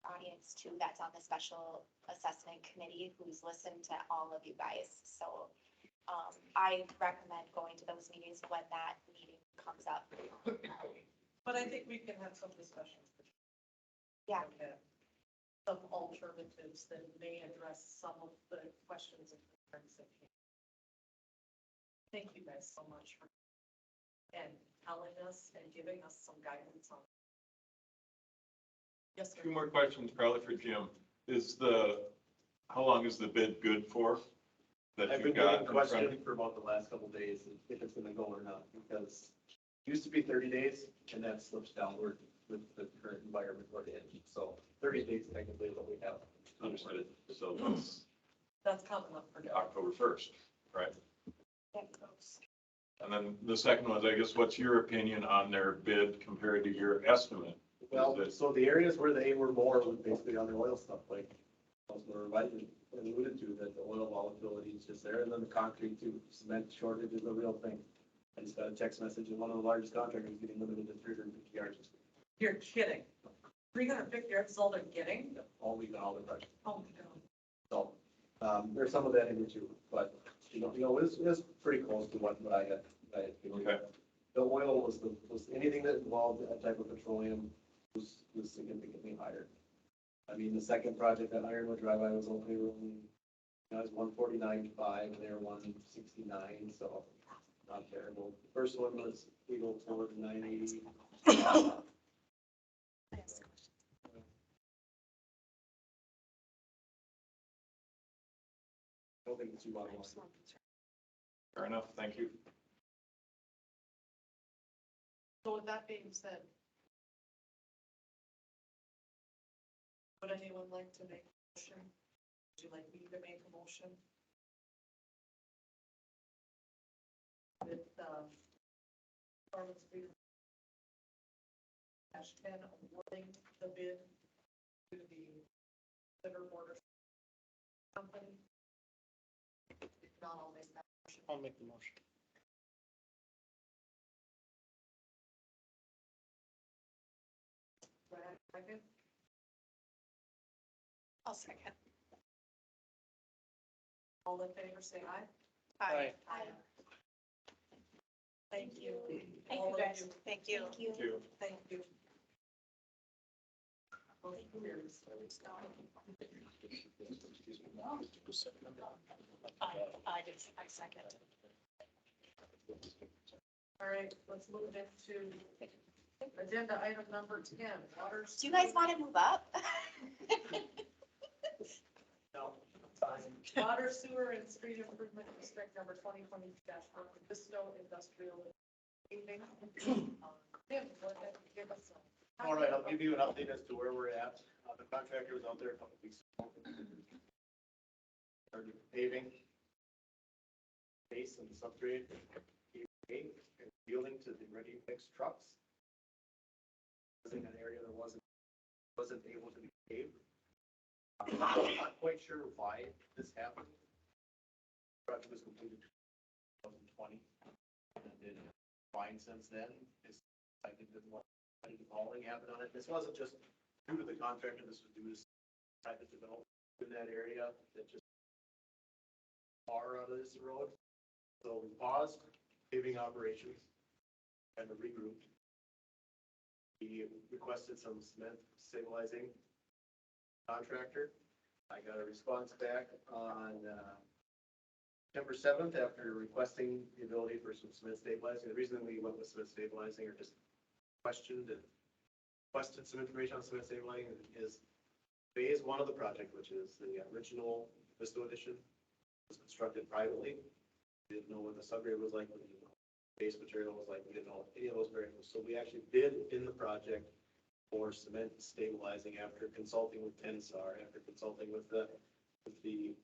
audience too, that's on the special assessment committee, who's listened to all of you guys, so, I recommend going to those meetings when that meeting comes up. But I think we can have some discussions. Yeah. Okay. Some alternatives that may address some of the questions and concerns that came. Thank you guys so much for, and telling us and giving us some guidance on. Yes, sir. Two more questions probably for Jim. How long is the bid good for? That I've you been got getting in front of questioned you? for about the last couple of days if it's gonna go or not, because it used to be 30 days and that slips downward with the current environment we're in. So 30 days technically is what we have. Understood. So That's coming up for. October 1st, right? Yeah. And then the second one, I guess, what's your opinion on their bid compared to your estimate? Well, Is it- so the areas where they were more was basically on the oil stuff, like Councilor Biden alluded to, that the oil volatility is just there, and then the concrete too. Cement shortage is a real thing. I just got a text message of one of the largest contractors getting limited to 350 yards this week. You're kidding. 350 yards is all they're getting? All week on all the projects. Oh my God. So, there's some of that in here too, but, it's pretty close to what I had. Okay. The oil was anything that involved that type of petroleum was significantly higher. I mean, the second project at Ironwood Drive, I was only, I was 149.5, and they were 169, so not terrible. First one was Eagle Ford 980. I don't think it's too long. Fair enough, thank you. So with that being said, would anyone like to make a motion? Would you like me to make a motion? With, performance fee #10 awarding the bid to the Center Border Company. If not, I'll make that motion. I'll make the motion. Do I have a second? I'll second. All in favor, say aye. Aye. Thank you. Thank All you, of guys. Thank you. Thank you. Two. Thank you. I second. All right, let's move into agenda item number 10, water. Do you guys want to move up? No, fine. Water, sewer, and street improvement district number 2020 Visto Industrial. Paving. Tim, go ahead and give us a. All right, I'll give you an update as to where we're at. The contractor was out there a couple weeks ago. Started paving. Base and subgrade. Paving and fielding to the ready mix trucks. Was in an area that wasn't able to be paved. I'm not quite sure why this happened. Project was completed in 2020. And did fine since then. I think that what the hauling happened on it. This wasn't just due to the contractor, this was due to private development in that area that just far out of this road. So we paused paving operations and regrouped. We requested some cement stabilizing contractor. I got a response back on September 7th after requesting the ability for some cement stabilizing. The reason we went with cement stabilizing or just requested some information on cement stabilizing is phase 1 of the project, which is the original Visto edition, was constructed privately. We didn't know what the subgrade was like, we didn't know what base material was like, we didn't know any of those variables. So we actually bid in the project for cement stabilizing after consulting with Tensar, after consulting with the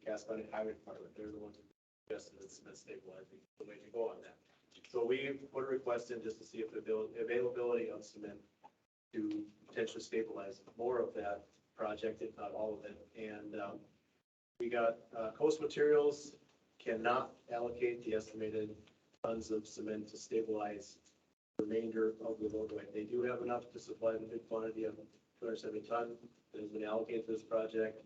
Cass County Highway Department. They're the ones who suggested that cement stabilizing is the way to go on that. So we put a request in just to see if the availability of cement to potentially stabilize more of that project, if not all of it. And we got Coast Materials cannot allocate the estimated tons of cement to stabilize the remainder of the roadway. They do have enough to supply the big quantity of 270 ton that has been allocated to this project.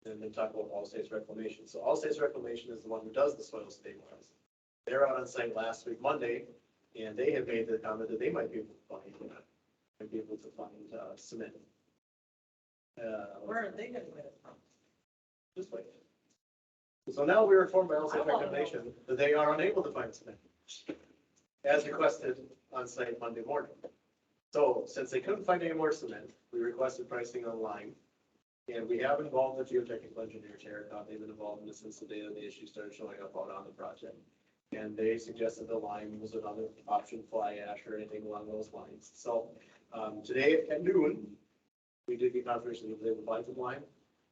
And then talk about All States Reclamation. So All States Reclamation is the one who does the soil stabilizing. They're out on site last week, Monday, and they have made the comment that they might be able to find cement. Where are they gonna get it from? Just wait. So now we were informed by All States I wanna know. Reclamation that they are unable to find cement, as requested on site Monday morning. So since they couldn't find any more cement, we requested pricing online. And we have involved the geotechnical engineers here. They've been involved in this since the day that the issue started showing up out on the project. And they suggested the lime was another option, fly ash or anything along those lines. So today at noon, we did get confirmation that they would buy some lime.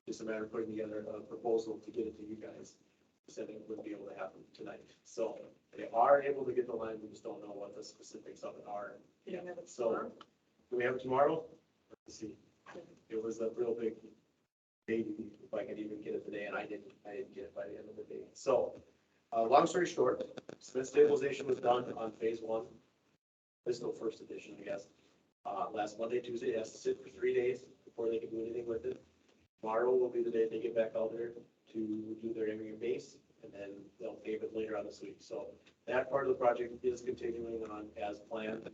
Just a matter of putting together a proposal to get it to you guys. Said it would be able to happen tonight. So they are able to get the lime. We just don't know what the specifics of it are. You don't have it So tomorrow? do we have it tomorrow? Let's see. It was a real big baby, if I could even get it today, and I didn't get it by the end of the day. So, long story short, cement stabilization was done on phase 1. This is no first edition, I guess. Last Monday, Tuesday, it has to sit for 3 days before they can do anything with it. Tomorrow will be the day they get back out there to do their area base, and then they'll pave it later on this week. So that part of the project is continuing on as planned.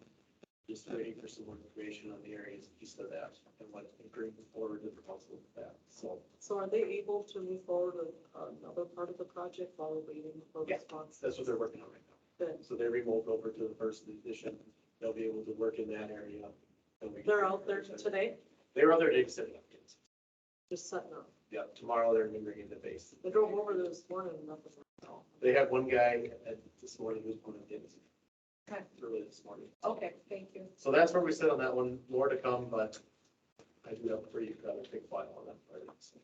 Just waiting for some more information on the areas east of that and what can bring forward the proposal with that, so. So are they able to move forward with another part of the project while we're waiting for Yeah. response? That's what they're working on right now. Good. So they removed over to the first edition. They'll be able to work in that area. and we can- They're out there today, They were out there today setting up kids. just setting up. Yeah, tomorrow they're gonna bring in the base. I drove over there this morning and nothing. They had one guy this morning who's going to kids. Okay. Early this morning. Okay, thank you. So that's where we sit on that one. More to come, but I do have a pretty big file on that part. So.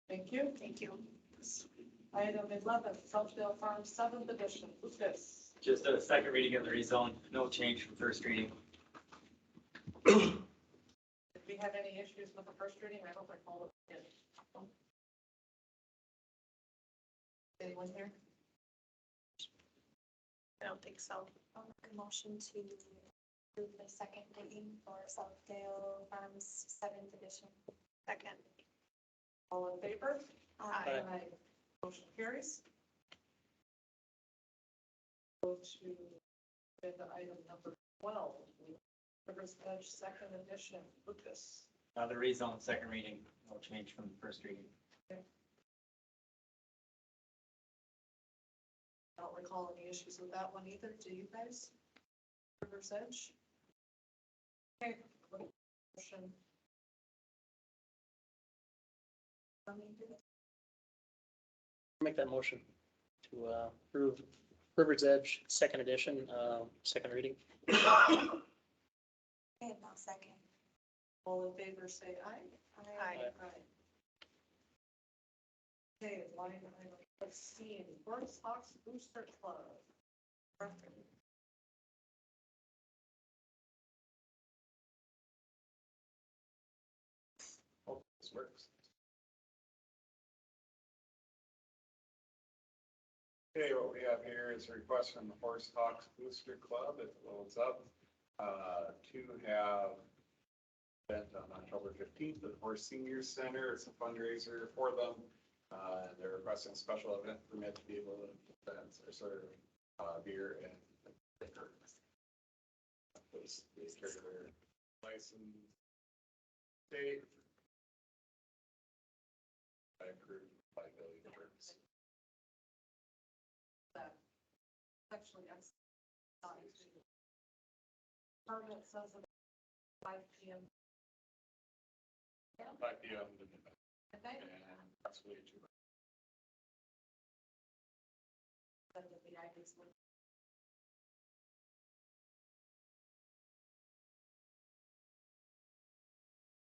Thank you. Thank you. Item 11, Southdale Farm, 7th edition. Lucas. Just a second reading of the rezone, no change from first reading. Did we have any issues with the first reading? I don't recall it. Did. Anyone here? I don't think so. I'll make a motion to approve the second reading for Southdale Farms 7th edition. Second. All in favor? Aye. Motion carries. Go to agenda item number 12, River's Edge, 2nd edition. Lucas. The rezone, second reading, no change from the first reading. I don't recall any issues with that one either. Do you guys? River's Edge? Okay. Motion. Make that motion to approve River's Edge, 2nd edition, 2nd reading. Okay, now second. All in favor, say aye. Aye. Okay, line item 16, Horace Hawks Booster Club. Hope this works. Okay, what we have here is a request from the Horse Hawks Booster Club, if it loads up, to have event on October 15th at the Horse Senior Center. It's a fundraiser for them. They're requesting a special event permit to be able to dispense or serve beer and liquor. Please carry their license date. I approve by Billy Burns. That actually, permit says at 5 p.m. 5 p.m. Okay. And that's way too much.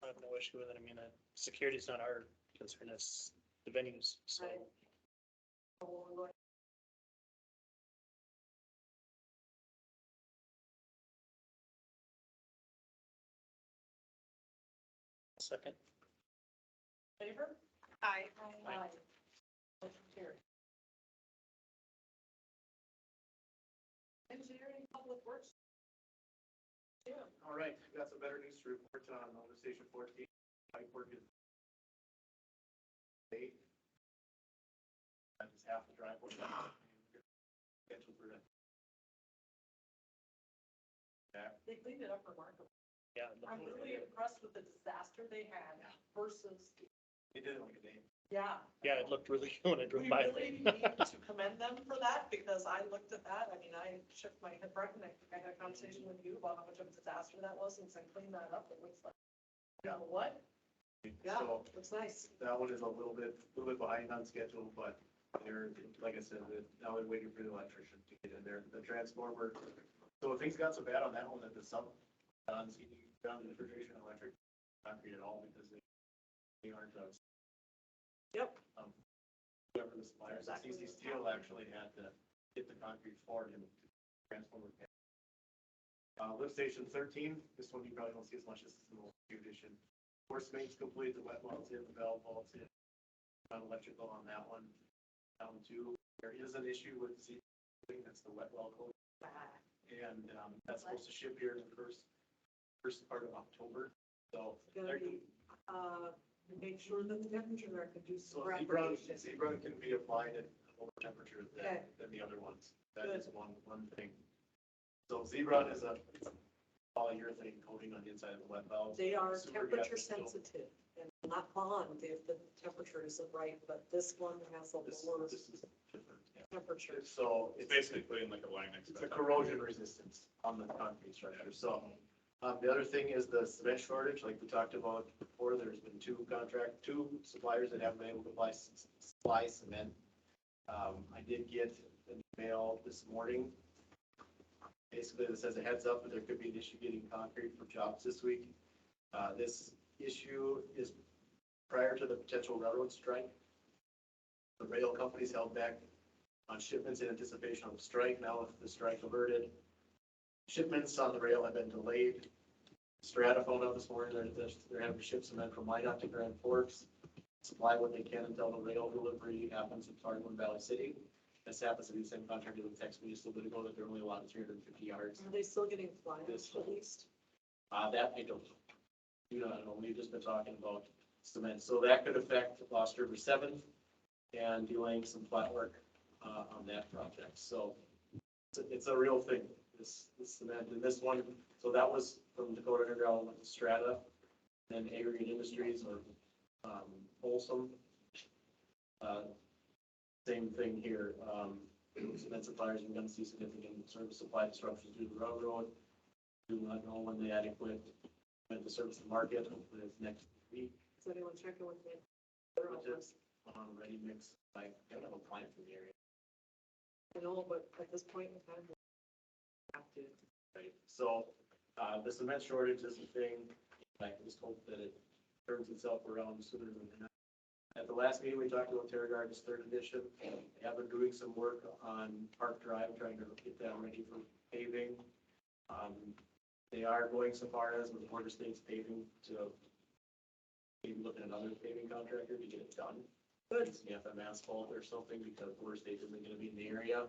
I have no issue with it. I mean, security is not our concern, it's the venues, so. Right. Second. Favor? Aye. Aye. Motion carried. Engineering Public Works. Yeah. All right, we got some better news to report on over Station 14. Pipe work is late. That is half the driveway. Scheduled for that. They cleaned it up remarkably. Yeah. I'm really impressed with the disaster they had versus, They did it like a day. yeah. Yeah, it looked really good when I drove We by. really need to commend them for that, because I looked at that, I mean, I shook my head, Brett, and I think I had a conversation with you about how much of a disaster that was, and since I cleaned that up, it looks like, you know what? Yeah, So looks nice. that one is a little bit behind on schedule, but they're, like I said, now they're waiting for the electrician to get in there. The transformer, so things got so bad on that one that the sub, on the refrigeration and electric, concrete at all because they aren't, Yep. whoever the supplier is, CC Steel actually had to get the concrete floor in the transformer. Lift station 13, this one you probably don't see as much as the new edition. Force main's complete, the wet wells in, the valve vault's in. Electrical on that one. Down two, there is an issue with the that's the wet well code. And that's supposed to ship here in the first part of October, so. Gonna be, make sure that the temperature there can do some So Zebron can be applied at a lower temperature than the other ones. That is one thing. So Zebron is polyurethane coating on the inside of the wet valves. They are Super temperature gaskets, so sensitive and not bond if the temperature isn't right, but this one has a lower This is different, yeah. temperature. So It's it's basically putting like a line next It's to a it. corrosion resistance on the concrete structure, so. The other thing is the cement shortage, like we talked about before, there's been two suppliers that haven't been able to supply cement. I did get an email this morning. Basically, that says a heads up that there could be an issue getting concrete for jobs this week. This issue is prior to the potential railroad strike. The rail companies held back on shipments in anticipation of the strike. Now, if the strike averted, shipments on the rail have been delayed. Strata phoned out this morning, they're having to ship cement from Minot to Grand Forks, supply what they can until the rail delivery happens in Fargo and Valley City. This happens to be the same contractor that texted me just a little bit ago that they're only allowed 350 yards. Are they still getting fly ash at least? That I don't know. We've just been talking about cement. So that could affect Lost River 7 and delaying some flat work on that project. So it's a real thing, this cement. And this one, so that was from Dakota Underground, went to Strata, then Aggregate Industries or Folsom. Same thing here. Cement suppliers are going to see significant service supply disruptions due to the railroad. Do not know when the adequate to service the market. Hopefully it's next week. Is anyone checking with me? Ready mix. I don't have a client for the area. I know, but at this point in time, we have to. Right. So the cement shortage is a thing. I just hope that it turns itself around sooner than that. At the last meeting, we talked about Terra Gardens 3rd edition. They have been doing some work on Park Drive, trying to get that ready for paving. They are going so far as with the Border States paving to maybe look at another paving contractor to get it done. Good. CFM asphalt or something, because Border State isn't gonna be in the area.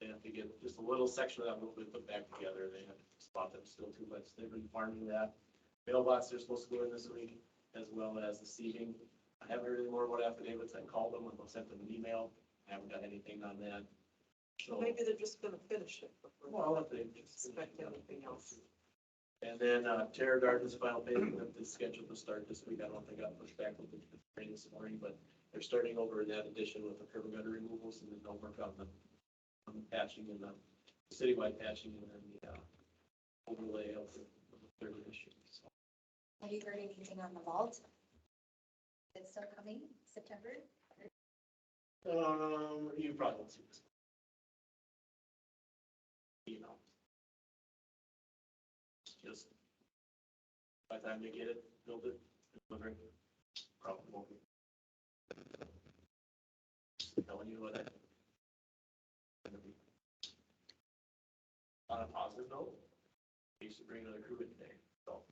They have to get just a little section of that road put back together. They have to spot them still too much. They've been farming that. Mailbox, they're supposed to go in this week, as well as the seeding. I haven't heard any more about affidavits. I called them, I sent them an email. I haven't got anything on that. So maybe they're just gonna finish it before Well, if they they expect anything else. And then Terra Gardens final paving is scheduled to start this week. I don't think I got pushed back with the rain this morning, but they're starting over in that addition with the curb and gutter removals and then they'll work on the patching and the citywide patching and then the overlay of the third edition. So, Have you heard anything on the vault? It's still coming, September? you probably won't see this. You know. Just by the time they get it, build it, deliver it, probably won't be. Just telling you what I. On a positive note, they used to bring another crew in today, so.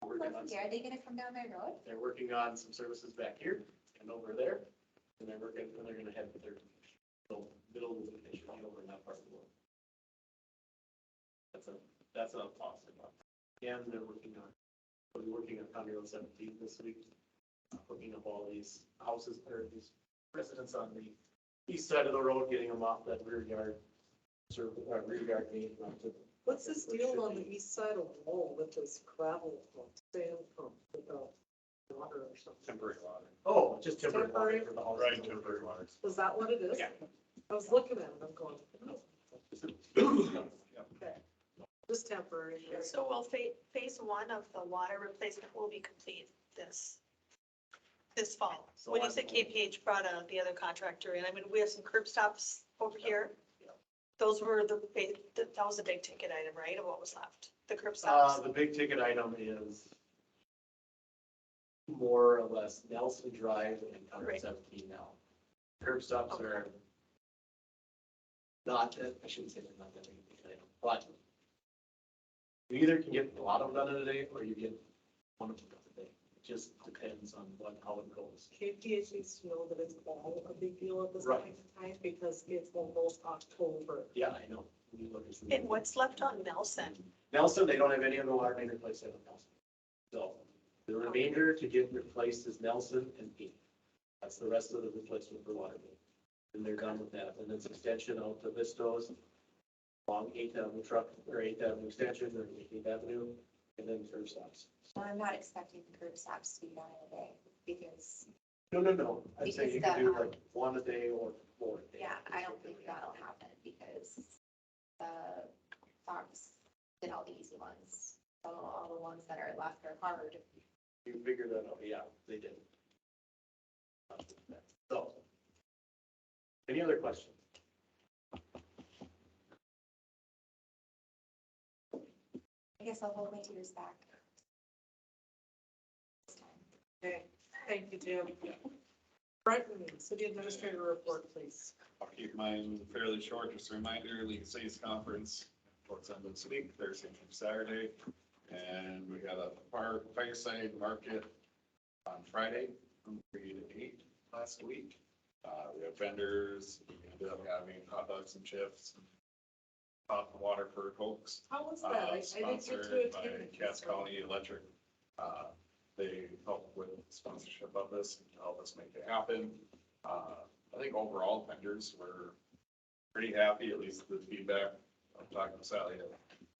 we're working on Are they gonna come down my road? They're working on some services back here and over there, and they're gonna head to their middle of the picture over in that part of the world. That's a positive one. And they're we'll be working on County Road 17 this week, hooking up all these houses, or these residents on the east side of the road, getting them off that rear yard main. What's this deal on the east side of Wall with this gravel pump, sand pump without water or something? Temporary water. Oh, just temporary Temporary? water for the houses. Right, temporary water. Is that what it is? Yeah. I was looking at it, I'm going, okay, just temporary. So will phase 1 of the water replacement will be complete this fall? So When you I'm- said KPH brought the other contractor in, I mean, we have some curb stops over here. Yeah. Those were that was a big ticket item, right, of what was left, the curb stops? The big ticket item is more or less Nelson Drive and County Right. 17 now. Curb stops are not that, I shouldn't say they're not that big a ticket item, but you either can get a lot of them done in a day or you get one of them done in a day. It just depends on how it goes. KPH needs to know that it's all a big deal at this Right. point in time because it's almost October. Yeah, I know. When you look at some- And what's left on Nelson? Nelson, they don't have any other water main replaced at Nelson. So the remainder to get replaced is Nelson and P. That's the rest of the replacement for water main. And they're done with that. And then it's extension out to Vistos, along 8th Avenue truck, or 8th Avenue extension, or 8th Avenue, and then curb stops. I'm not expecting curb stops to be done in a day because, No, I'd say you Because can do the, like 1 a day or 4 a day. yeah, I don't think that'll happen because the Fox did all the easy ones. So all the ones that are left are hard. You figured that out, yeah, they did. So, any other questions? I guess I'll hold my tears back. This time. Okay, thank you, Jim. Brenton, city administrator report, please. I'll keep mine fairly short. Just a reminder, League of Cities Conference, towards the end of this week, Thursday through Saturday. And we got a fireside market on Friday from 3 to 8 last week. We have vendors, we ended up having hot dogs and chips, hot water for Cokes. How was that? I didn't get to Sponsored by attend. Cass County Electric. They helped with sponsorship of this and help us make it happen. I think overall vendors were pretty happy, at least the feedback. I'm talking to Sally,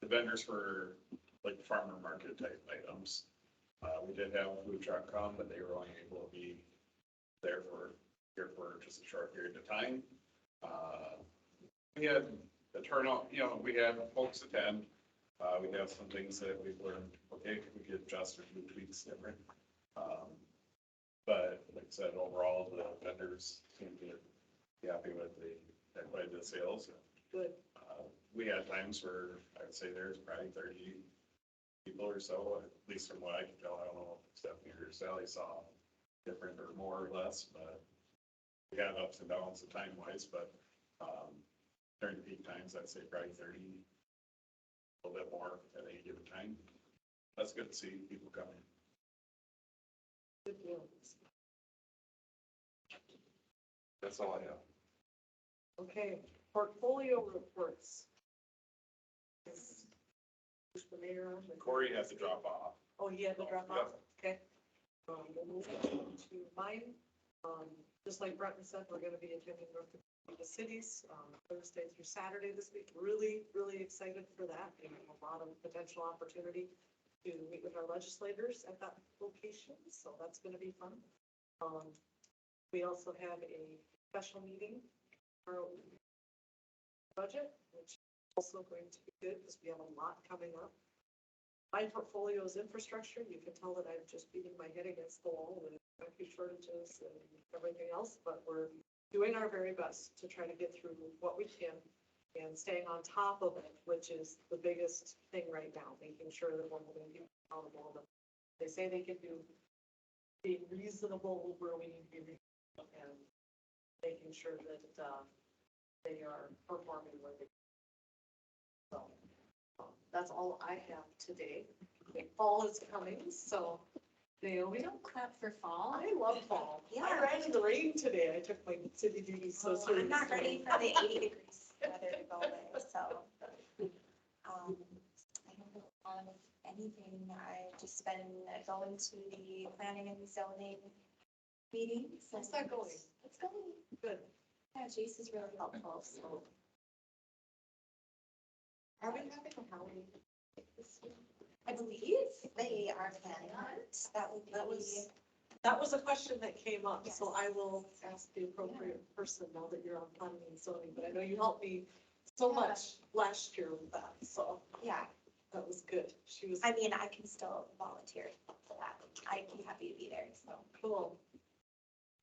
the vendors were like farmer market type items. We did have a food truck come, but they were only able to be here for just a short period of time. We had a turnout, we had folks attend. We have some things that we've learned, okay, we could adjust or do tweaks different. But like I said, overall, the vendors seem to be happy with the sales. Good. We had times where I would say there's probably 30 people or so, at least from what I can tell. I don't know if Stephanie or Sally saw different or more or less, but we had ups and downs of time wise, but during peak times, I'd say probably 30, a little bit more at any given time. That's good to see people coming. Good deal. That's all I have. Okay, portfolio reports. Push the mayor on. Corey has to drop off. Oh, he had to drop off, okay. We'll move on to mine. Just like Brenton said, we're gonna be attending North Dakota Cities, Thursday through Saturday this week. Really, really excited for that. We have a lot of potential opportunity to meet with our legislators at that location, so that's gonna be fun. We also have a special meeting for budget, which is also going to be good because we have a lot coming up. My portfolio is infrastructure. You can tell that I'm just beating my head against the wall with energy shortages and everything else, but we're doing our very best to try to get through what we can and staying on top of it, which is the biggest thing right now, making sure that we're holding people accountable. They say they can do being reasonable where we need to be reasonable and making sure that they are performing where they. So that's all I have today. Fall is coming, so Naomi. We don't clap for fall. I love fall. Yeah. I ran in the rain today. I took my city duties so Well, seriously. I'm not ready for the 80 degrees weather to go away, so. I don't know of anything. I've just been going to the planning and zoning meetings. How's that going? It's going Good. Yeah, Jace is really helpful, so. Are we having a Halloween this year? I believe they are planning on it. That would be. That was a question that came up, so Yes. I will ask the appropriate person now that you're on planning and zoning, but I know you helped me so much last year with that, so Yeah, that was good. She was I mean, I can still volunteer for that. I'd be happy to be there, so. cool.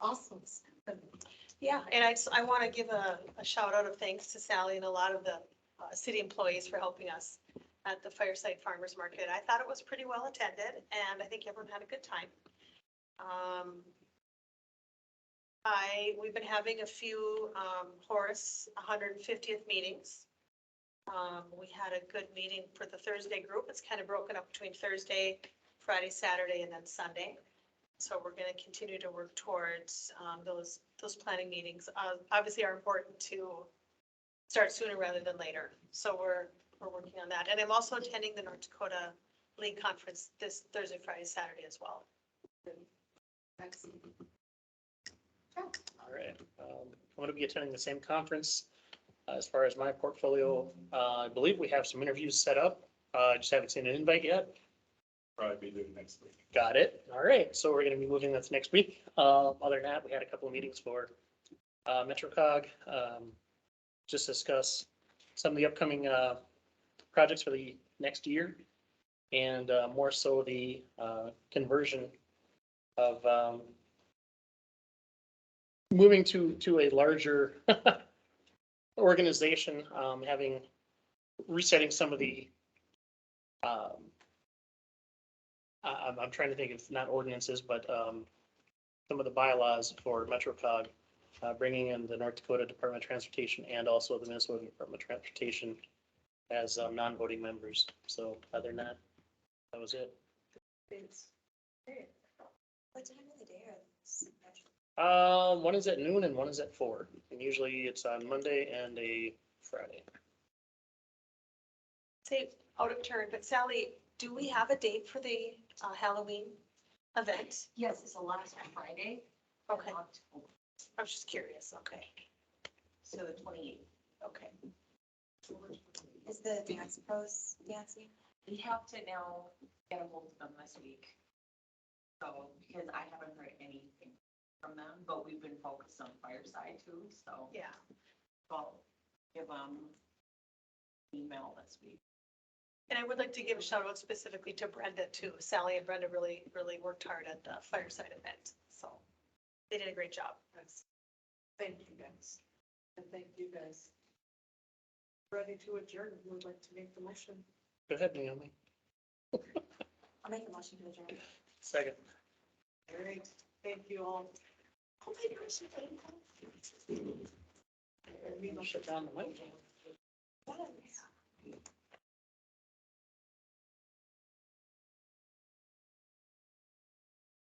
Awesome. Yeah, and I want to give a shout out of thanks to Sally and a lot of the city employees for helping us at the Fireside Farmers Market. I thought it was pretty well attended, and I think everyone had a good time. We've been having a few Horace 150th meetings. We had a good meeting for the Thursday group. It's kind of broken up between Thursday, Friday, Saturday, and then Sunday. So we're going to continue to work towards those planning meetings. Obviously are important to start sooner rather than later. So we're working on that. And I'm also attending the North Dakota League Conference this Thursday, Friday, Saturday as well. Excellent. All right. I'm going to be attending the same conference As far as my portfolio, I believe we have some interviews set up. I just haven't seen an invite yet. Probably be doing next week. Got it. All right. So we're gonna be moving that to next week. Other than that, we had a couple of meetings for MetroCog. Just discuss some of the upcoming projects for the next year. And more so the conversion of moving to a larger organization, resetting some of the I'm trying to think, it's not ordinances, but some of the bylaws for MetroCog, bringing in the North Dakota Department of Transportation and also the Minnesota Department of Transportation as non-voting members. So other than that, that was it. What time of the day are these? One is at noon and one is at 4. And usually it's on Monday and a Friday. Say, out of turn, but Sally, do we have a date for the Halloween event? Yes, it's the last Friday. Okay. in October, I was just curious, okay, So the 28th. okay. Is the dance pros dancing? We have to now get a hold of them this week. So, because I haven't heard anything from them, but we've been focused on Fireside too, so Yeah. I'll give them email this week. And I would like to give a shout out specifically to Brenda too. Sally and Brenda really, really worked hard at the Fireside event, so they did a great job. Thank you, guys. And thank you, guys. Ready to adjourn, who would like to make the motion? Go ahead, Naomi. I'll make a motion to adjourn. Second. All right, thank you all. Oh my gosh, you didn't come. Shut down the mic. Yes.